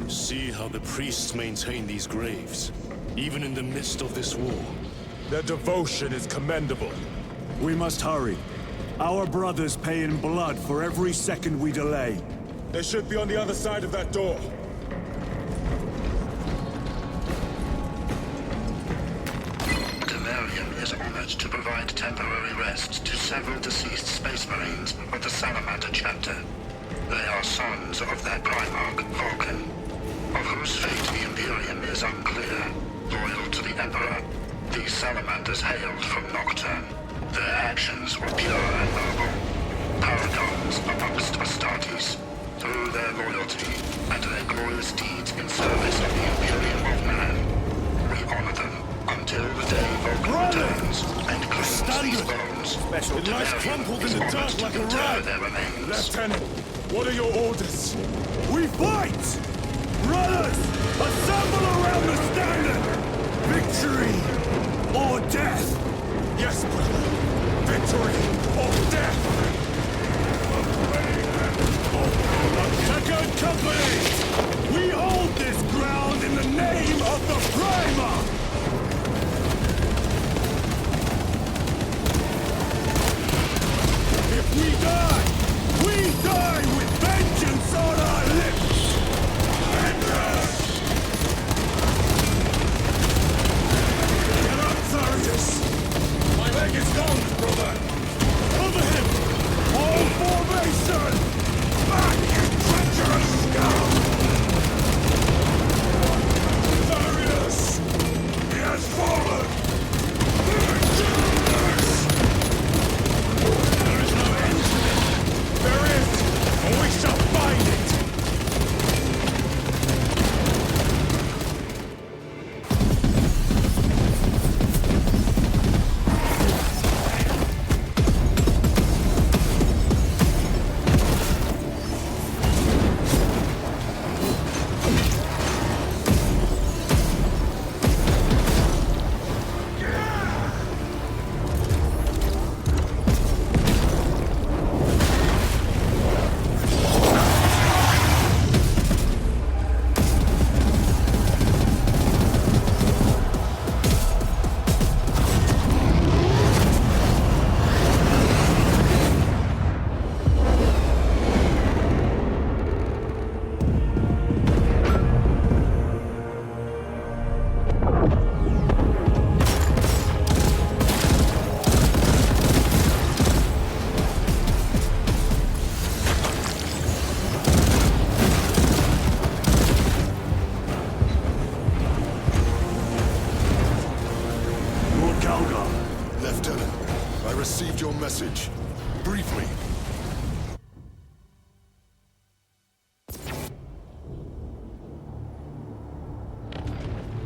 See how the priests maintain these graves, even in the midst of this war. Their devotion is commendable. We must hurry. Our brothers pay in blood for every second we delay. They should be on the other side of that door. Delirium is honored to provide temporary rest to several deceased Space Marines of the Salamander chapter. They are sons of their Primarch, Vulcan, of whose fate the Imperium is unclear. Loyal to the Emperor, these Salamanders hailed from Nocturne. Their actions were pure and noble. Paragons amongst Astartes. Through their loyalty and their glorious deeds in service of the Imperium of Man, we honor them until the day Vulcan returns and claims these bones. It lies crumpled in the dirt like a rag. Lieutenant, what are your orders? We fight! Brothers, assemble around the standard! Victory or death! Yes, brother. Victory or death! Second Company! We hold this ground in the name of the Primarch! If we die with vengeance on our lips! Get up, Tharius! My leg is gone, brother! Cover him! All formation! Back, you treacherous scum! Tharius! He has fallen! There is no end to it! There is, and we shall find it! Lieutenant, I received your message. Briefly.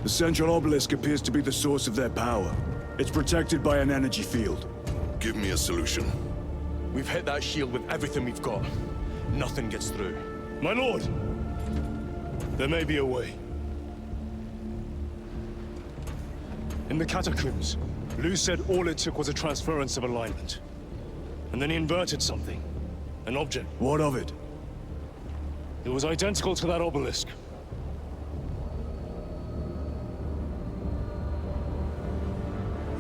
The central obelisk appears to be the source of their power. It's protected by an energy field. Give me a solution. We've hit that shield with everything we've got. Nothing gets through. My lord! There may be a way. In the catacombs, Lou said all it took was a transference of alignment. And then he inverted something. An object. What of it? It was identical to that obelisk.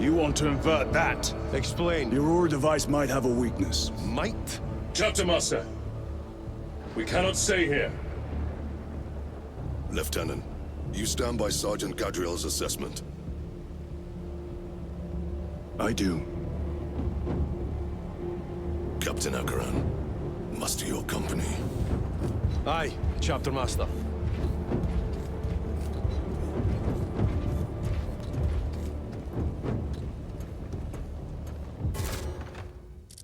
You want to invert that? Explain. The Aurora device might have a weakness. Might? Chapter Master, we cannot stay here. Lieutenant, you stand by Sergeant Gadriel's assessment. I do. Captain Akaran, muster your company. Aye, Chapter Master.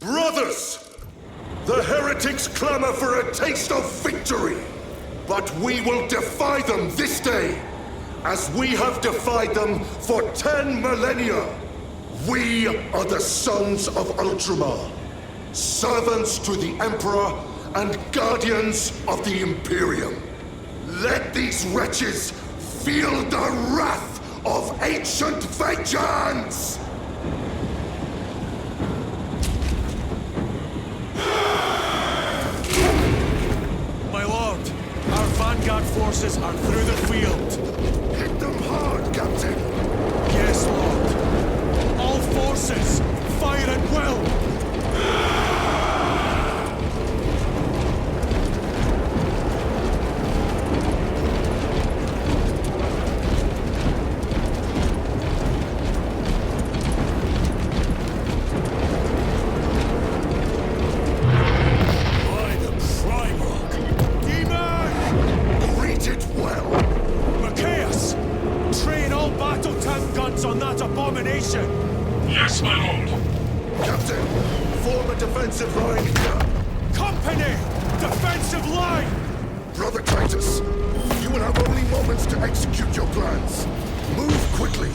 Brothers! The heretics clamor for a taste of victory! But we will defy them this day, as we have defied them for 10 millennia! We are the sons of Ultramar, servants to the Emperor and guardians of the Imperium. Let these wretches feel the wrath of ancient vengeance! My lord, our vanguard forces are through the field. Hit them hard, Captain! Yes, lord. All forces, fire at will! On that abomination! Yes, my lord! Captain, form a defensive line here. Company! Defensive line! Brother Titus, you will have only moments to execute your plans. Move quickly.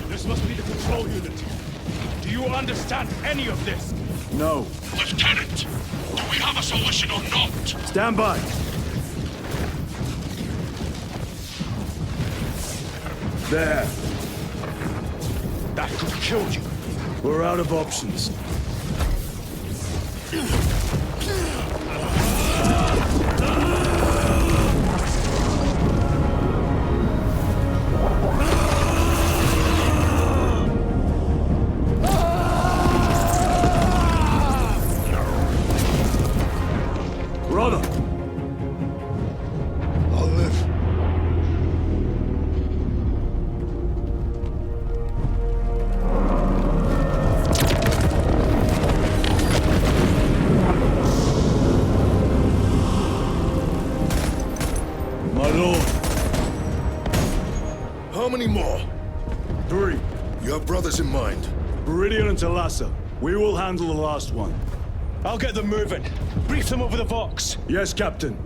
This must be the control unit. Do you understand any of this? No. Lieutenant, do we have a solution or not? Stand by. There. That could kill you. We're out of options. Brother! I'll live. My lord. How many more? 3. You have brothers in mind. Viridian and Talassa. We will handle the last one. I'll get them moving. Brief them over the Vox. Yes, Captain.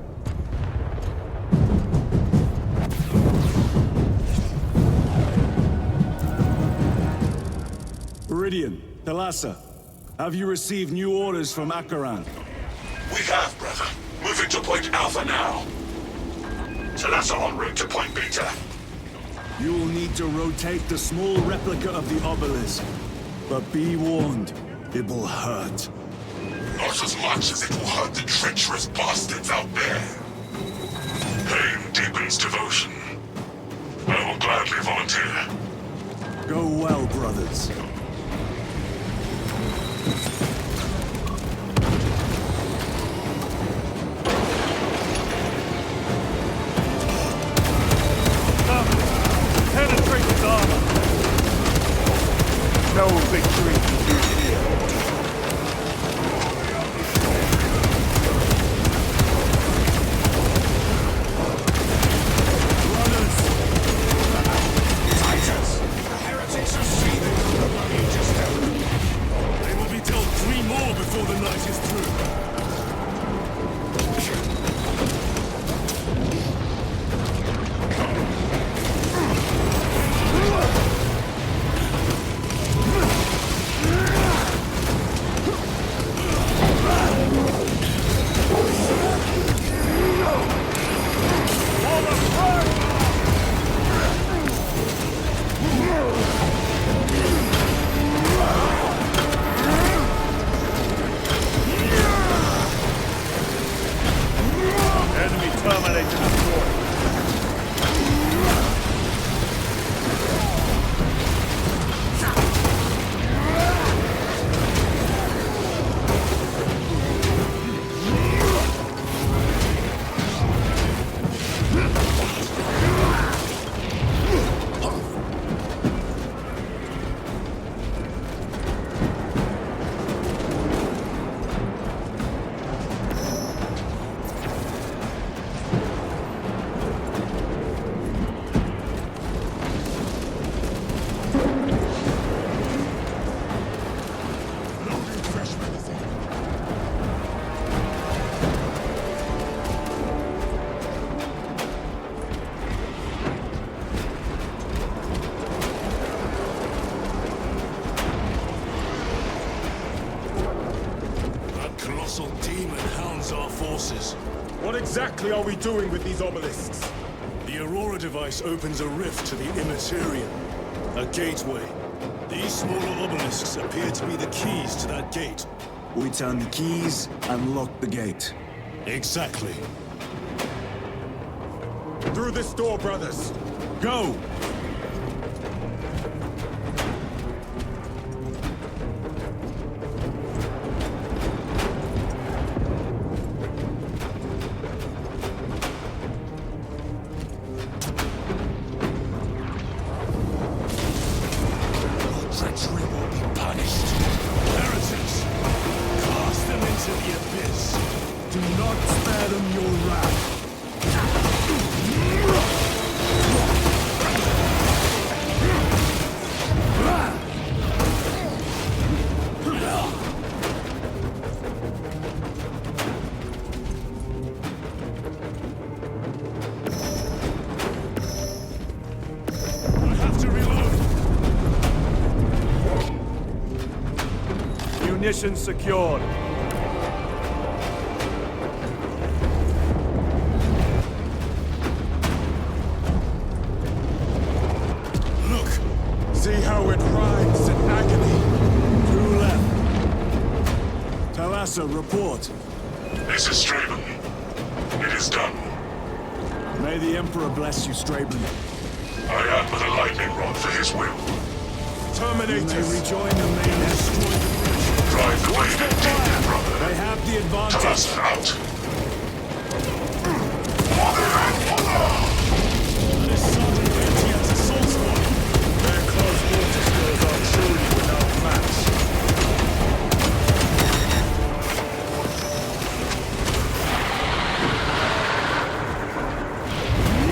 Viridian, Talassa, have you received new orders from Akaran? We have, brother. Moving to point Alpha now. Talassa en route to point Beta. You will need to rotate the small replica of the obelisk. But be warned, it will hurt. Not as much as it will hurt the treacherous bastards out there. Pain deepens devotion. I will gladly volunteer. Go well, brothers. Penetrate his armor. No victory is here. What exactly are we doing with these obelisks? The Aurora device opens a rift to the Immaterium, a gateway. These smaller obelisks appear to be the keys to that gate. We turn the keys and lock the gate. Exactly. Through this door, brothers. Go! Treachery will be punished. Heretics! Cast them into the abyss! Do not spare them your wrath. Ammunition secured. Look! See how it writhes in agony? 2 left. Talassa, report. This is Straben. It is done. May the Emperor bless you, Straben. I am but a lightning rod for his will. Terminators! You may rejoin the main and destroy the bridge. Drive the way to deep, brother. They have the advantage. Talassa out. This sudden Ventia's assault squad! Their close quarter skills are truly without match.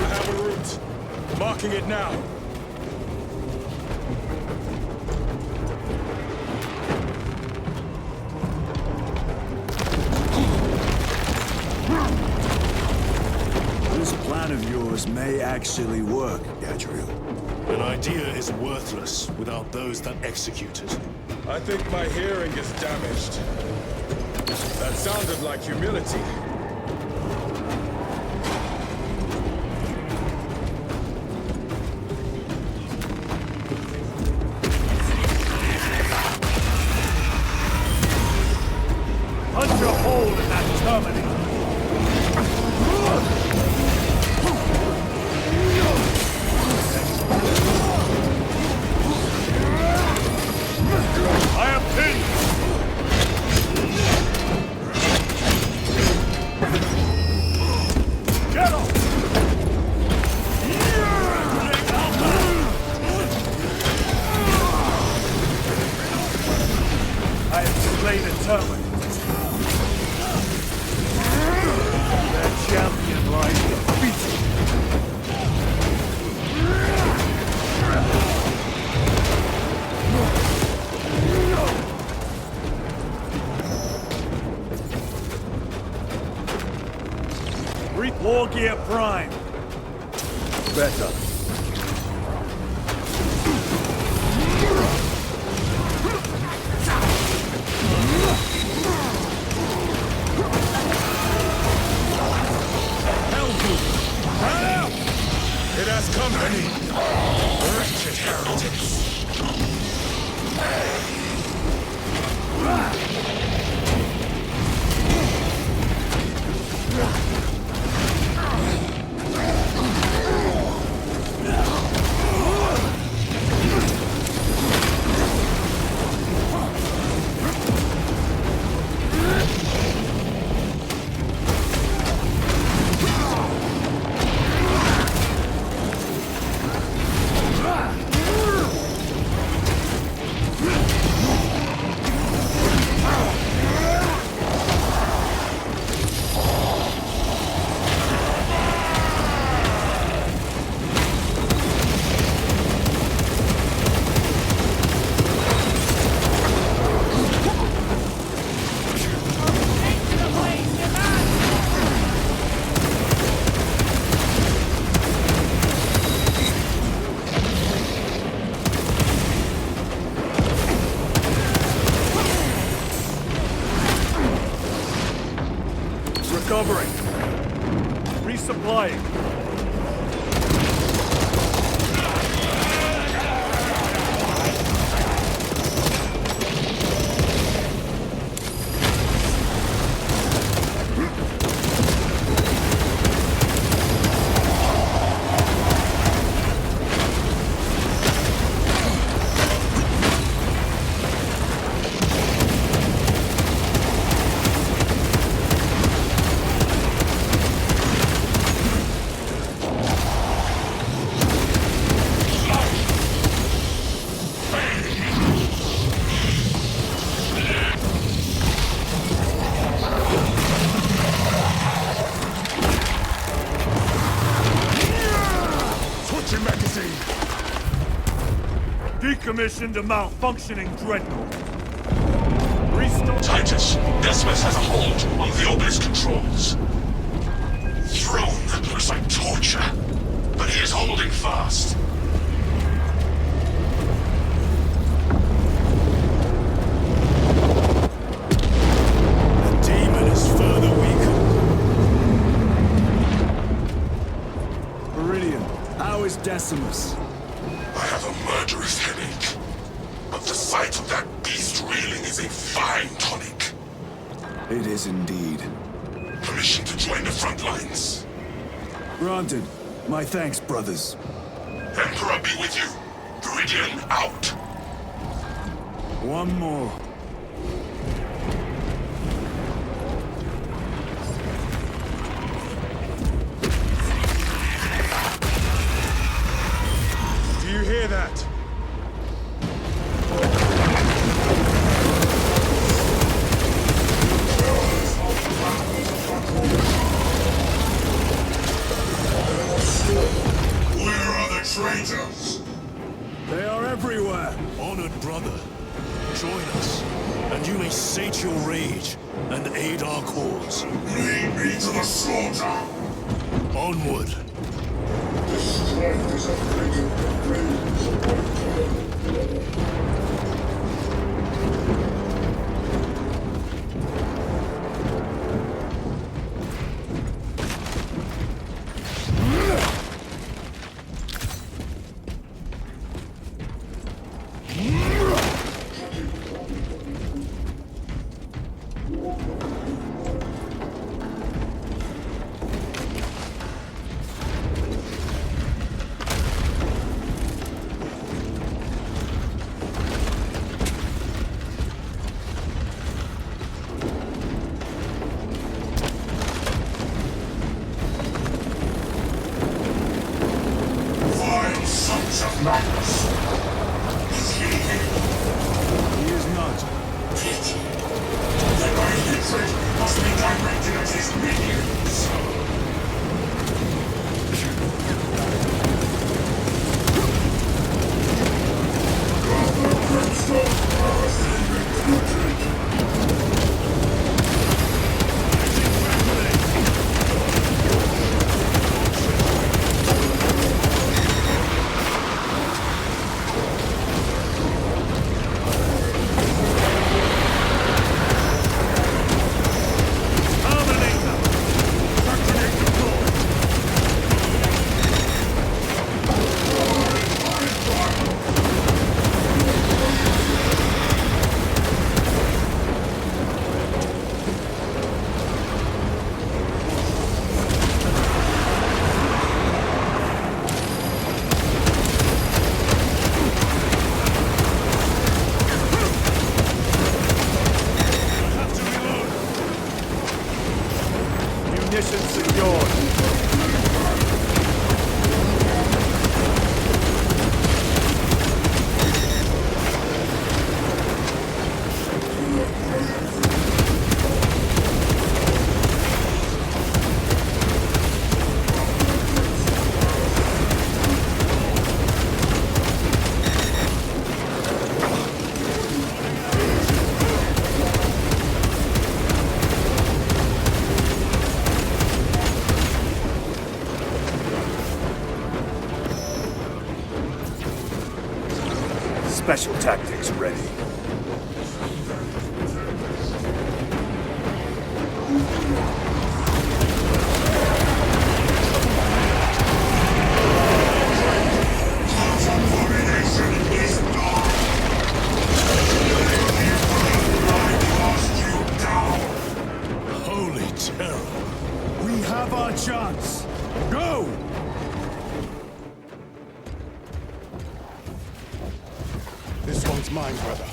I have a route. Marking it now. This plan of yours may actually work, Gadriel. An idea is worthless without those that execute it. I think my hearing is damaged. That sounded like humility. Punch a hole in that terminator. I am pinned! Get him! I have slain a terminate. Their champion lies defeated. War Gear Prime. Better. It has company! Wretched heretics! Recovering. Resupplying. Decommissioned a malfunctioning dreadnought. Restore. Titus, Decimus has a hold on the Obelisk controls. Throne looks like torture, but he is holding fast. How is Decimus? I have a murderous headache. But the sight of that beast reeling is a fine tonic. It is indeed. Permission to join the front lines. Granted. My thanks, brothers. Emperor be with you. Viridian out. One more. Do you hear that? Where are the traitors? They are everywhere. Honored brother, join us, and you may sate your rage and aid our cause. Lead me to the slaughter. Onward. The strife is a figure of sons of madness. Is he here? He is not. Pity. Then my hatred must be directed at his minions. Munition secured. Special tactics ready. Holy terror. We have our chance. Go! This one's mine, brother.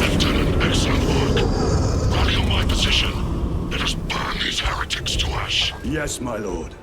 Lieutenant, excellent work. Rally on my position. Let us burn these heretics to ash. Yes, my lord.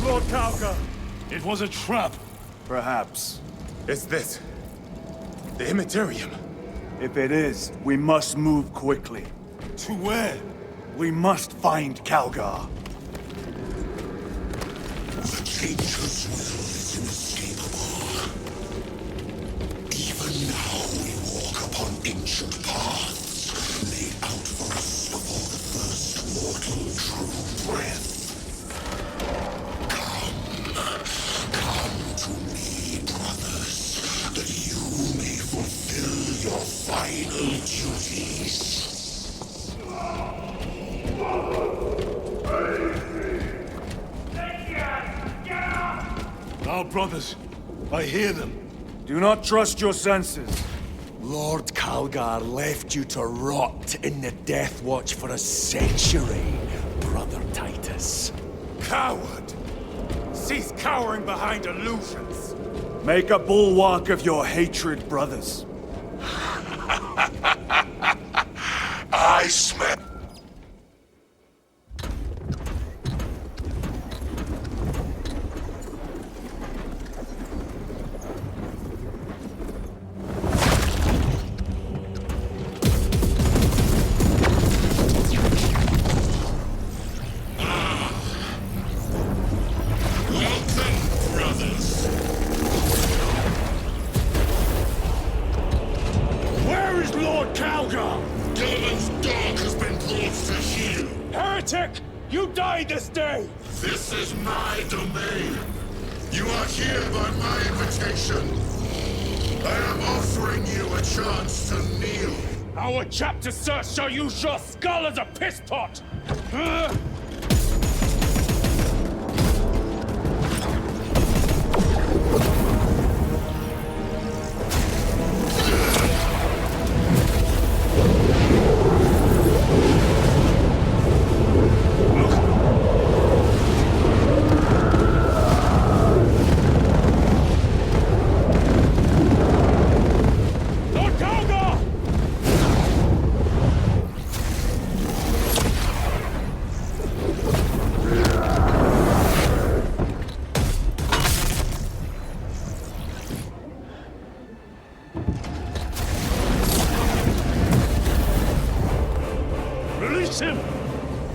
Lord Calgar? It was a trap. Perhaps. Is this the Immaterium? If it is, we must move quickly. To where? We must find Calgar. The Changer's will is inescapable. Even now we walk upon ancient paths, laid out for us before the first mortal true breath. Come to me, brothers, that you may fulfill your final duties. Our brothers. I hear them. Do not trust your senses. Lord Calgar left you to rot in the Death Watch for a century, Brother Titus. Coward! Cease cowering behind illusions! Make a bulwark of your hatred, brothers. I smell. Where is Lord Calgar? Gilliman's dog has been brought to heel. Heretic! You died this day! This is my domain. You are here by my invitation. I am offering you a chance to kneel. Our chapter, sir, shall use your skull as a piss pot! Lord Calgar! Release him!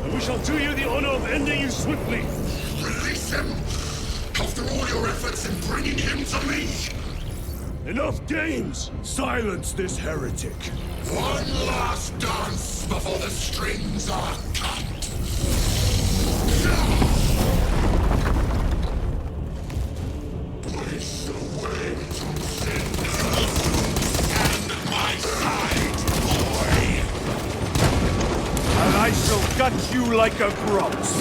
And we shall do you the honor of ending you swiftly! Release him! After all your efforts in bringing him to me! Enough games! Silence this heretic. One last dance before the strings are cut! Place away to sin! Stand at my side, boy! And I shall gut you like a grouse.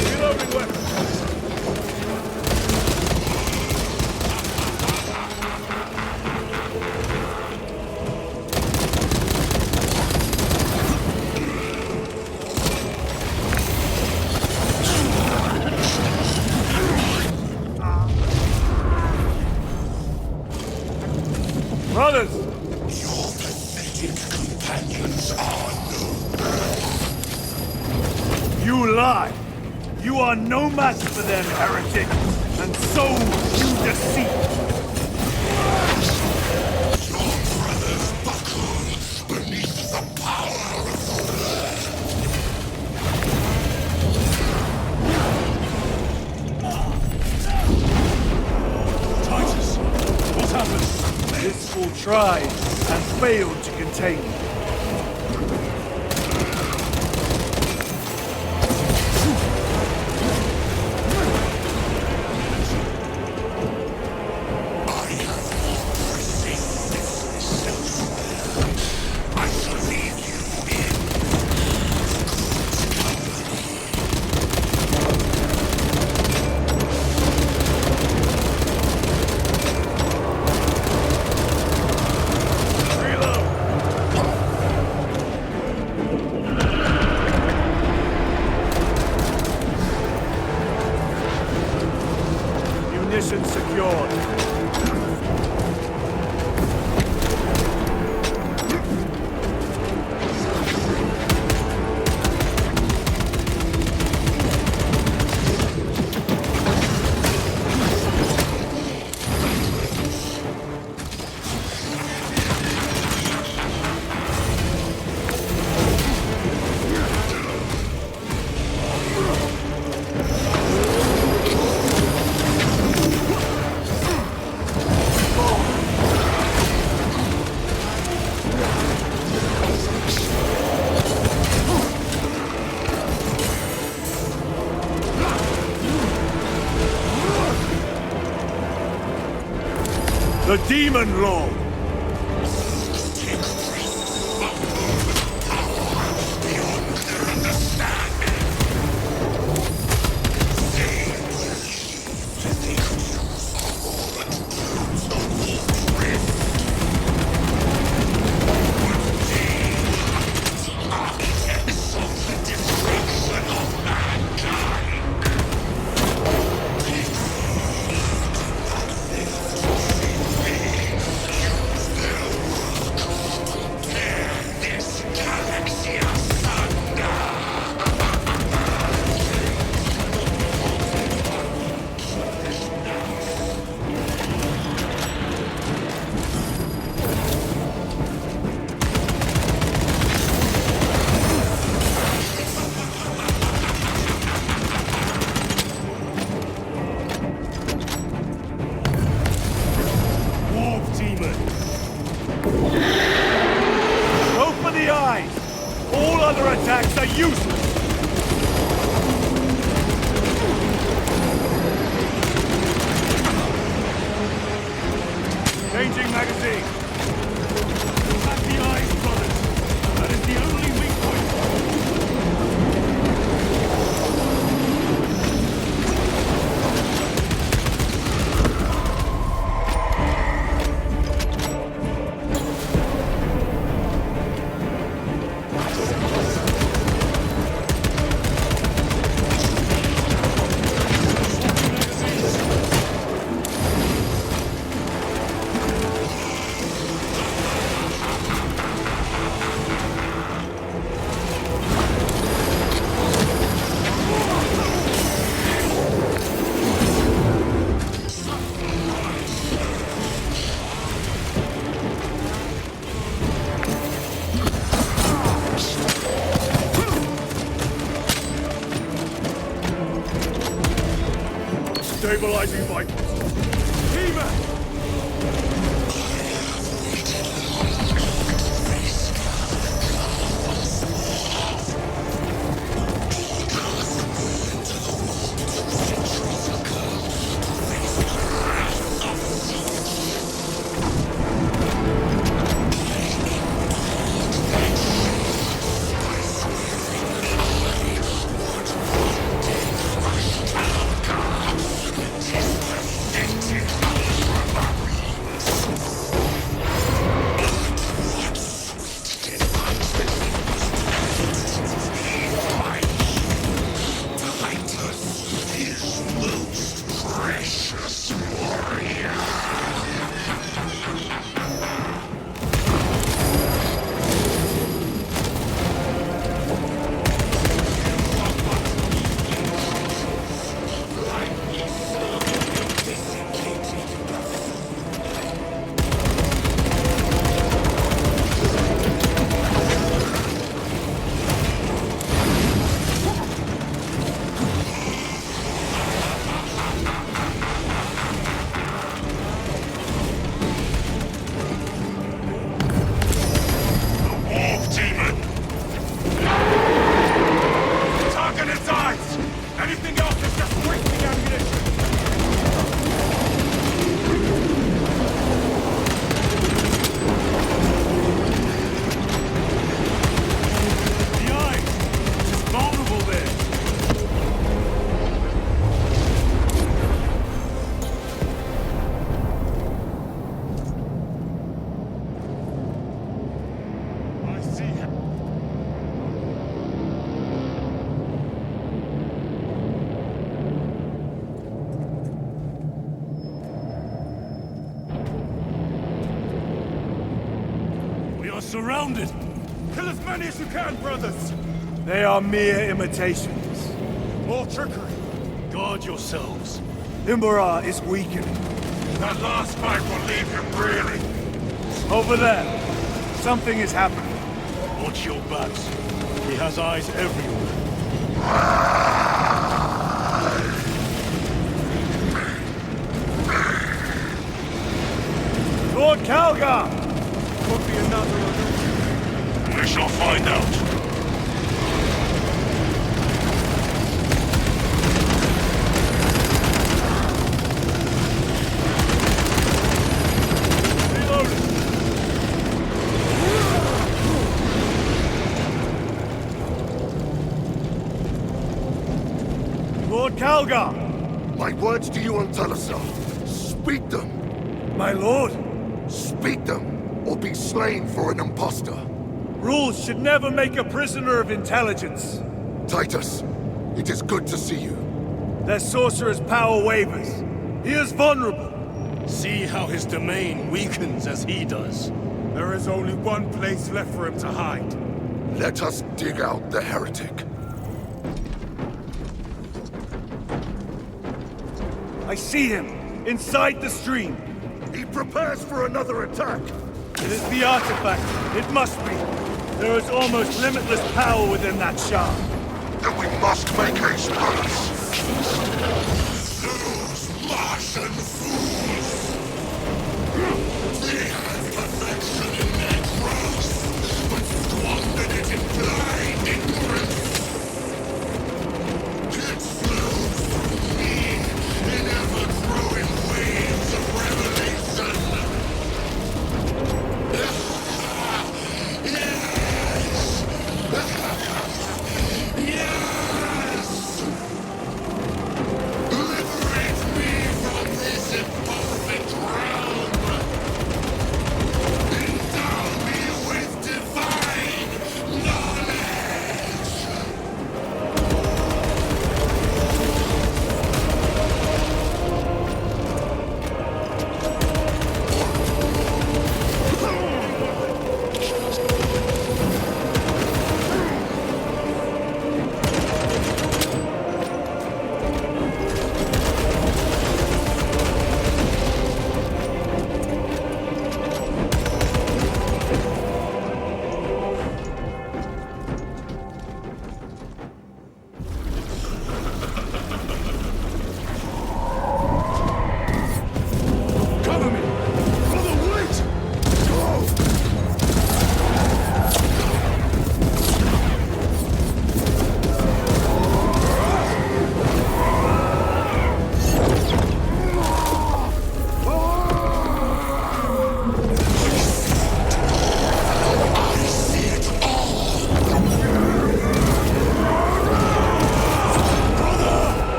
Reloading weapon! Brothers! Your pathetic companions are no. You lie! You are no match for them, heretic! And so you deceive! Your brothers buckle beneath the power of the word. Titus! What happened? This fool tried and failed to contain me. I have resisted this elsewhere. I shall leave you in Reload! The Demon Lord! Attacks are useless! Changing magazine! Attack the eyes, brothers! That is the only weak point! Stabilizing vitals. He-Man! Surrounded! Kill as many as you can, brothers! They are mere imitations. More trickery. Guard yourselves. Imbara is weakening. That last fight will leave him reeling. Over there. Something is happening. Watch your backs. He has eyes everywhere. Lord Calgar! Could be another illusion. We shall find out. Lord Calgar! My words to you on Talassa. Speak them. My lord! Speak them, or be slain for an impostor. Rules should never make a prisoner of intelligence. Titus, it is good to see you. Their sorcerer's power wavers. He is vulnerable. See how his domain weakens as he does. There is only one place left for him to hide. Let us dig out the heretic. I see him, inside the stream. He prepares for another attack. It is the artifact. It must be. There is almost limitless power within that shard. Then we must make haste, brothers. Those Martian fools! They had perfection in their grasp, but squandered it in blind ignorance. It flowed through me in ever-growing waves of revelation. Yes! Liberate me from this imperfect realm! Endow me with divine knowledge! Cover me! Brother, wait! Go!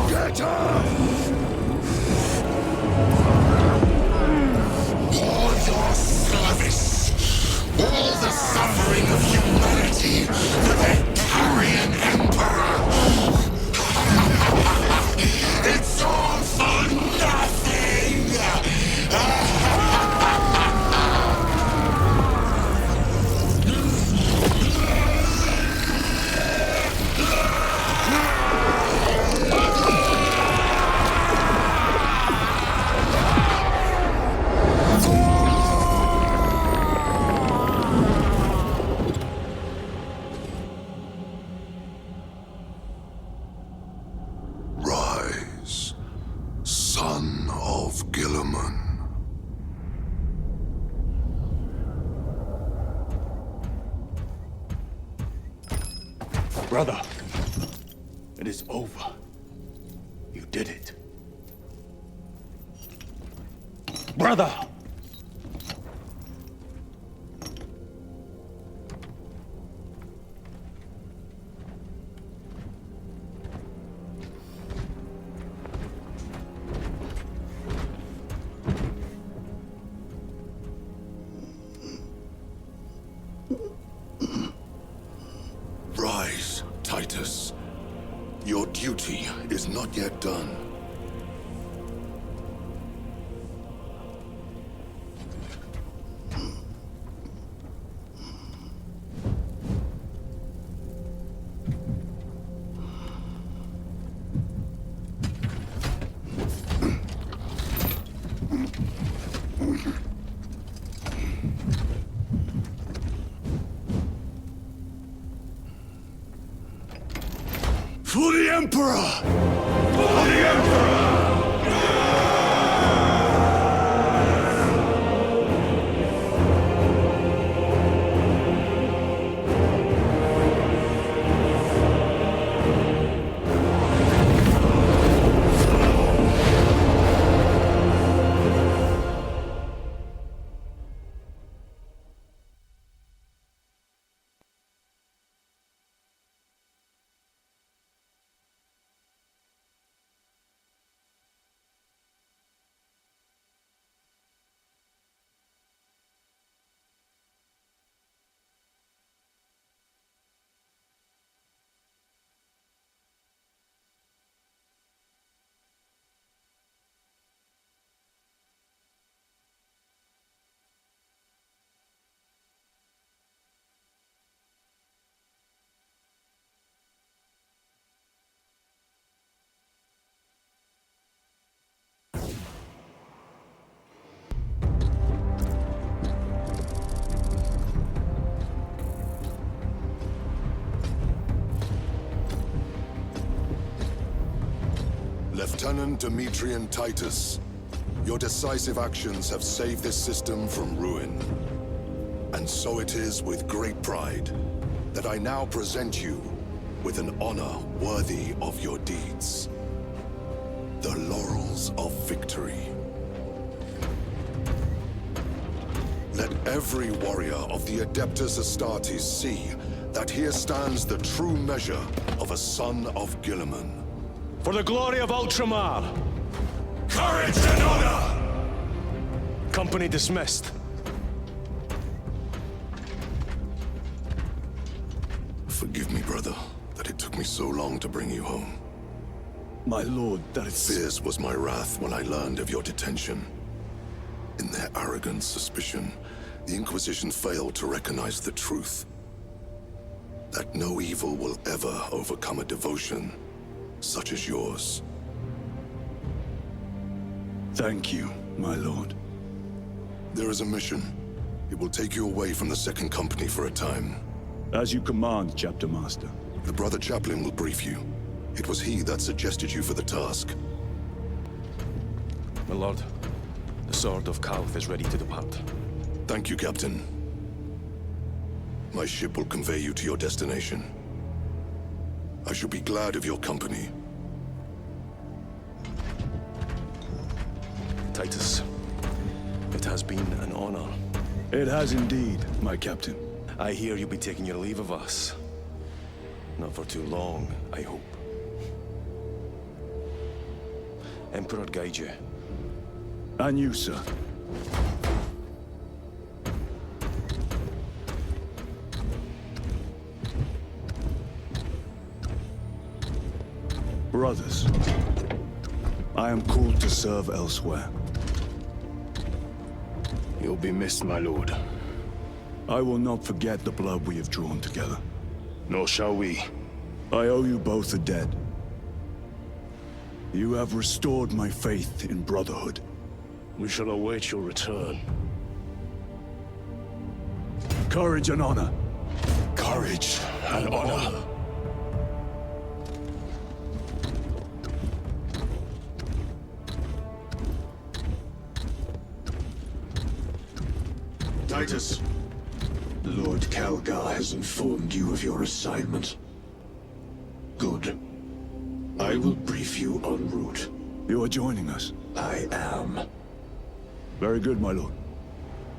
Get up! All your service, all the suffering of humanity for that carrion emperor. It's all for nothing! Rise, son of Gilliman. Brother, it is over. You did it. Brother! Rise, Titus. Your duty is not yet done. For the Emperor! For the Emperor! Lieutenant Demetrian Titus, your decisive actions have saved this system from ruin. And so it is with great pride that I now present you with an honor worthy of your deeds. The laurels of victory. Let every warrior of the Adeptus Astartes see that here stands the true measure of a son of Guilliman. For the glory of Ultramar! Courage and honor! Company dismissed. Forgive me, brother, that it took me so long to bring you home. My lord, that is... Fierce was my wrath when I learned of your detention. In their arrogant suspicion, the Inquisition failed to recognize the truth. That no evil will ever overcome a devotion such as yours. Thank you, my lord. There is a mission. It will take you away from the Second Company for a time. As you command, Chapter Master. The Brother Chaplain will brief you. It was he that suggested you for the task. My lord, the Sword of Kauth is ready to depart. Thank you, Captain. My ship will convey you to your destination. I shall be glad of your company. Titus, it has been an honor. It has indeed, my captain. I hear you'll be taking your leave of us. Not for too long, I hope. Emperor guide you. And you, sir. Brothers, I am called to serve elsewhere. You'll be missed, my lord. I will not forget the blood we have drawn together. Nor shall we. I owe you both a debt. You have restored my faith in brotherhood. We shall await your return. Courage and honor. Courage and honor. Titus, Lord Calgar has informed you of your assignment. Good. I will brief you en route. You are joining us? I am. Very good, my lord.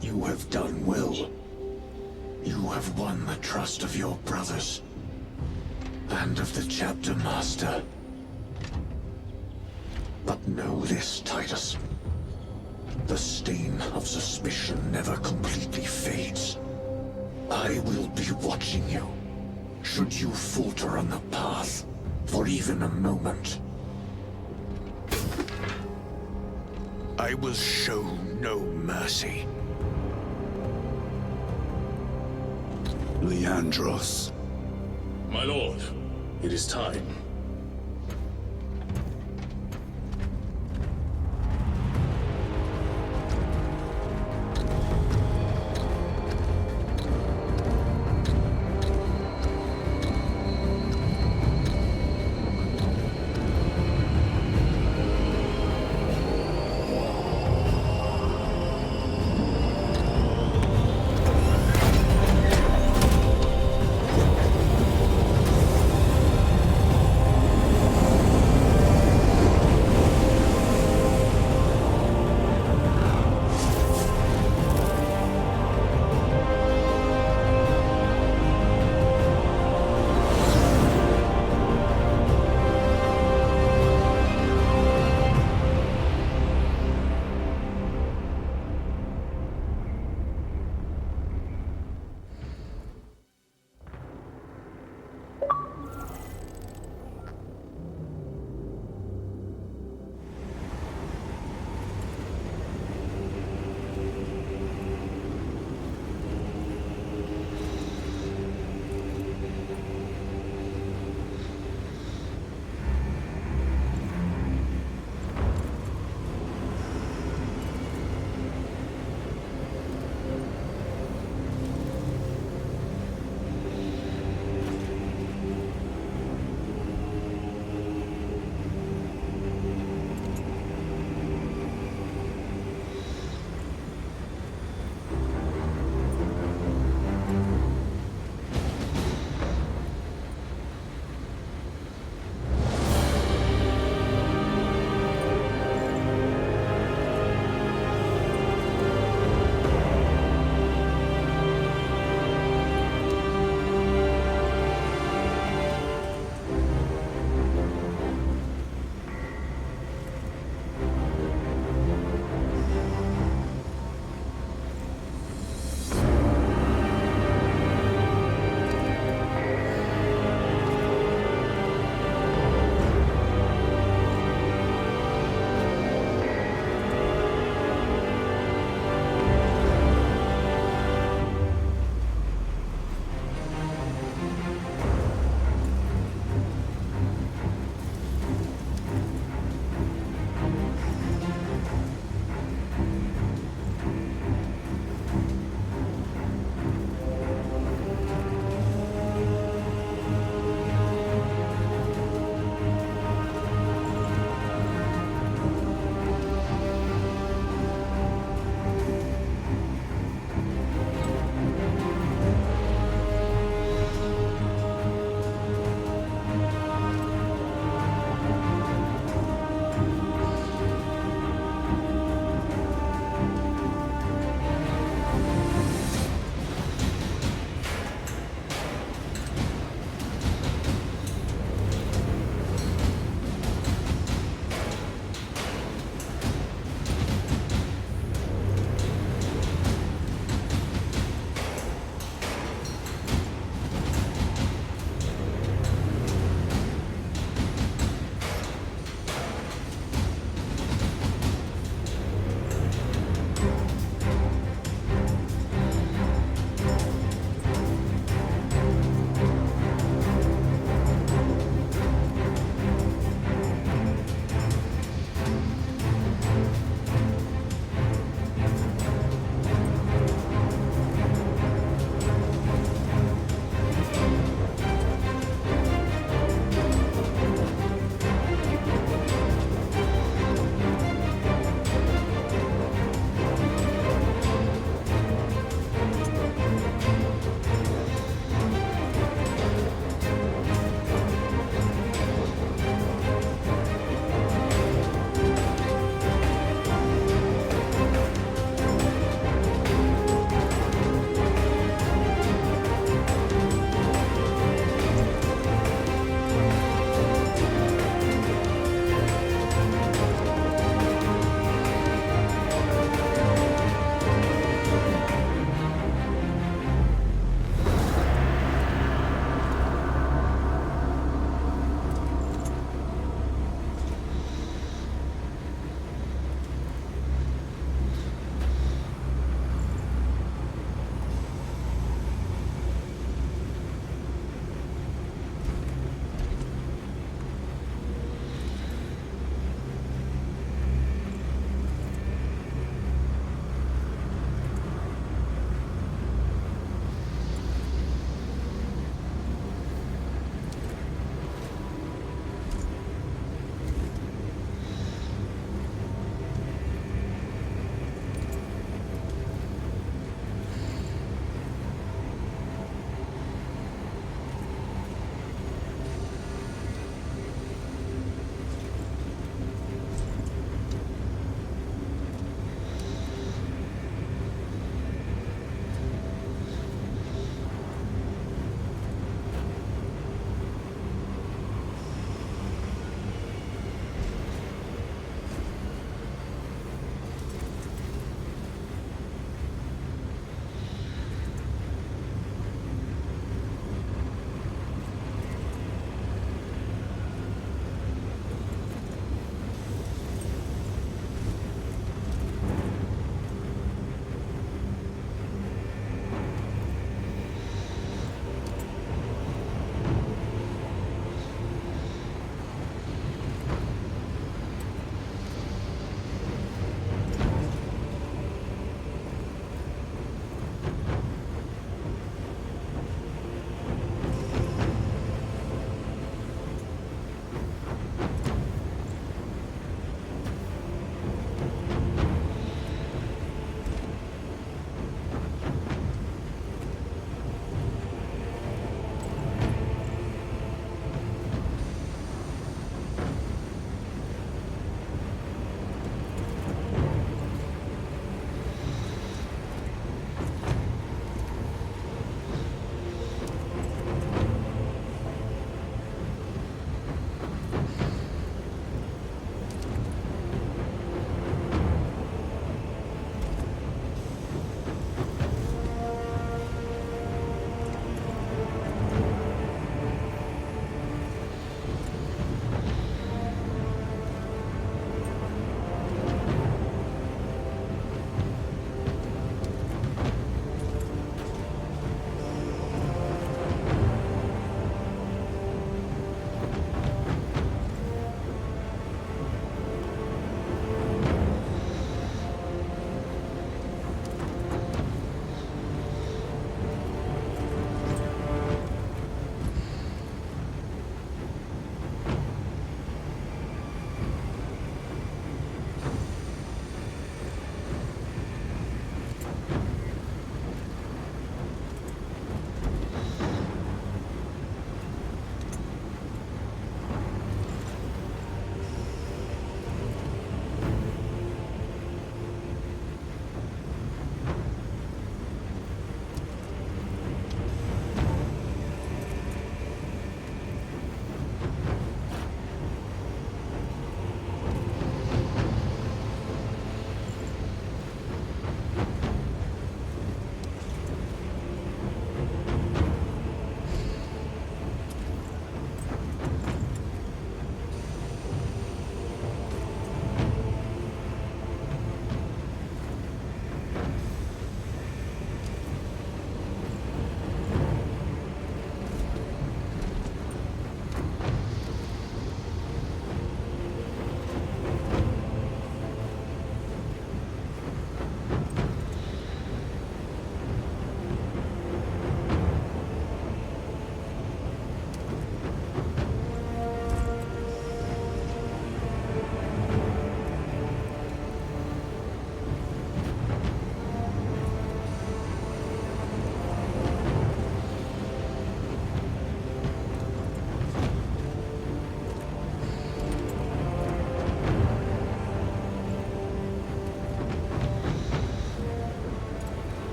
You have done well. You have won the trust of your brothers. And of the Chapter Master. But know this, Titus. The stain of suspicion never completely fades. I will be watching you. Should you falter on the path, for even a moment. I will show no mercy. Leandros. My lord, it is time.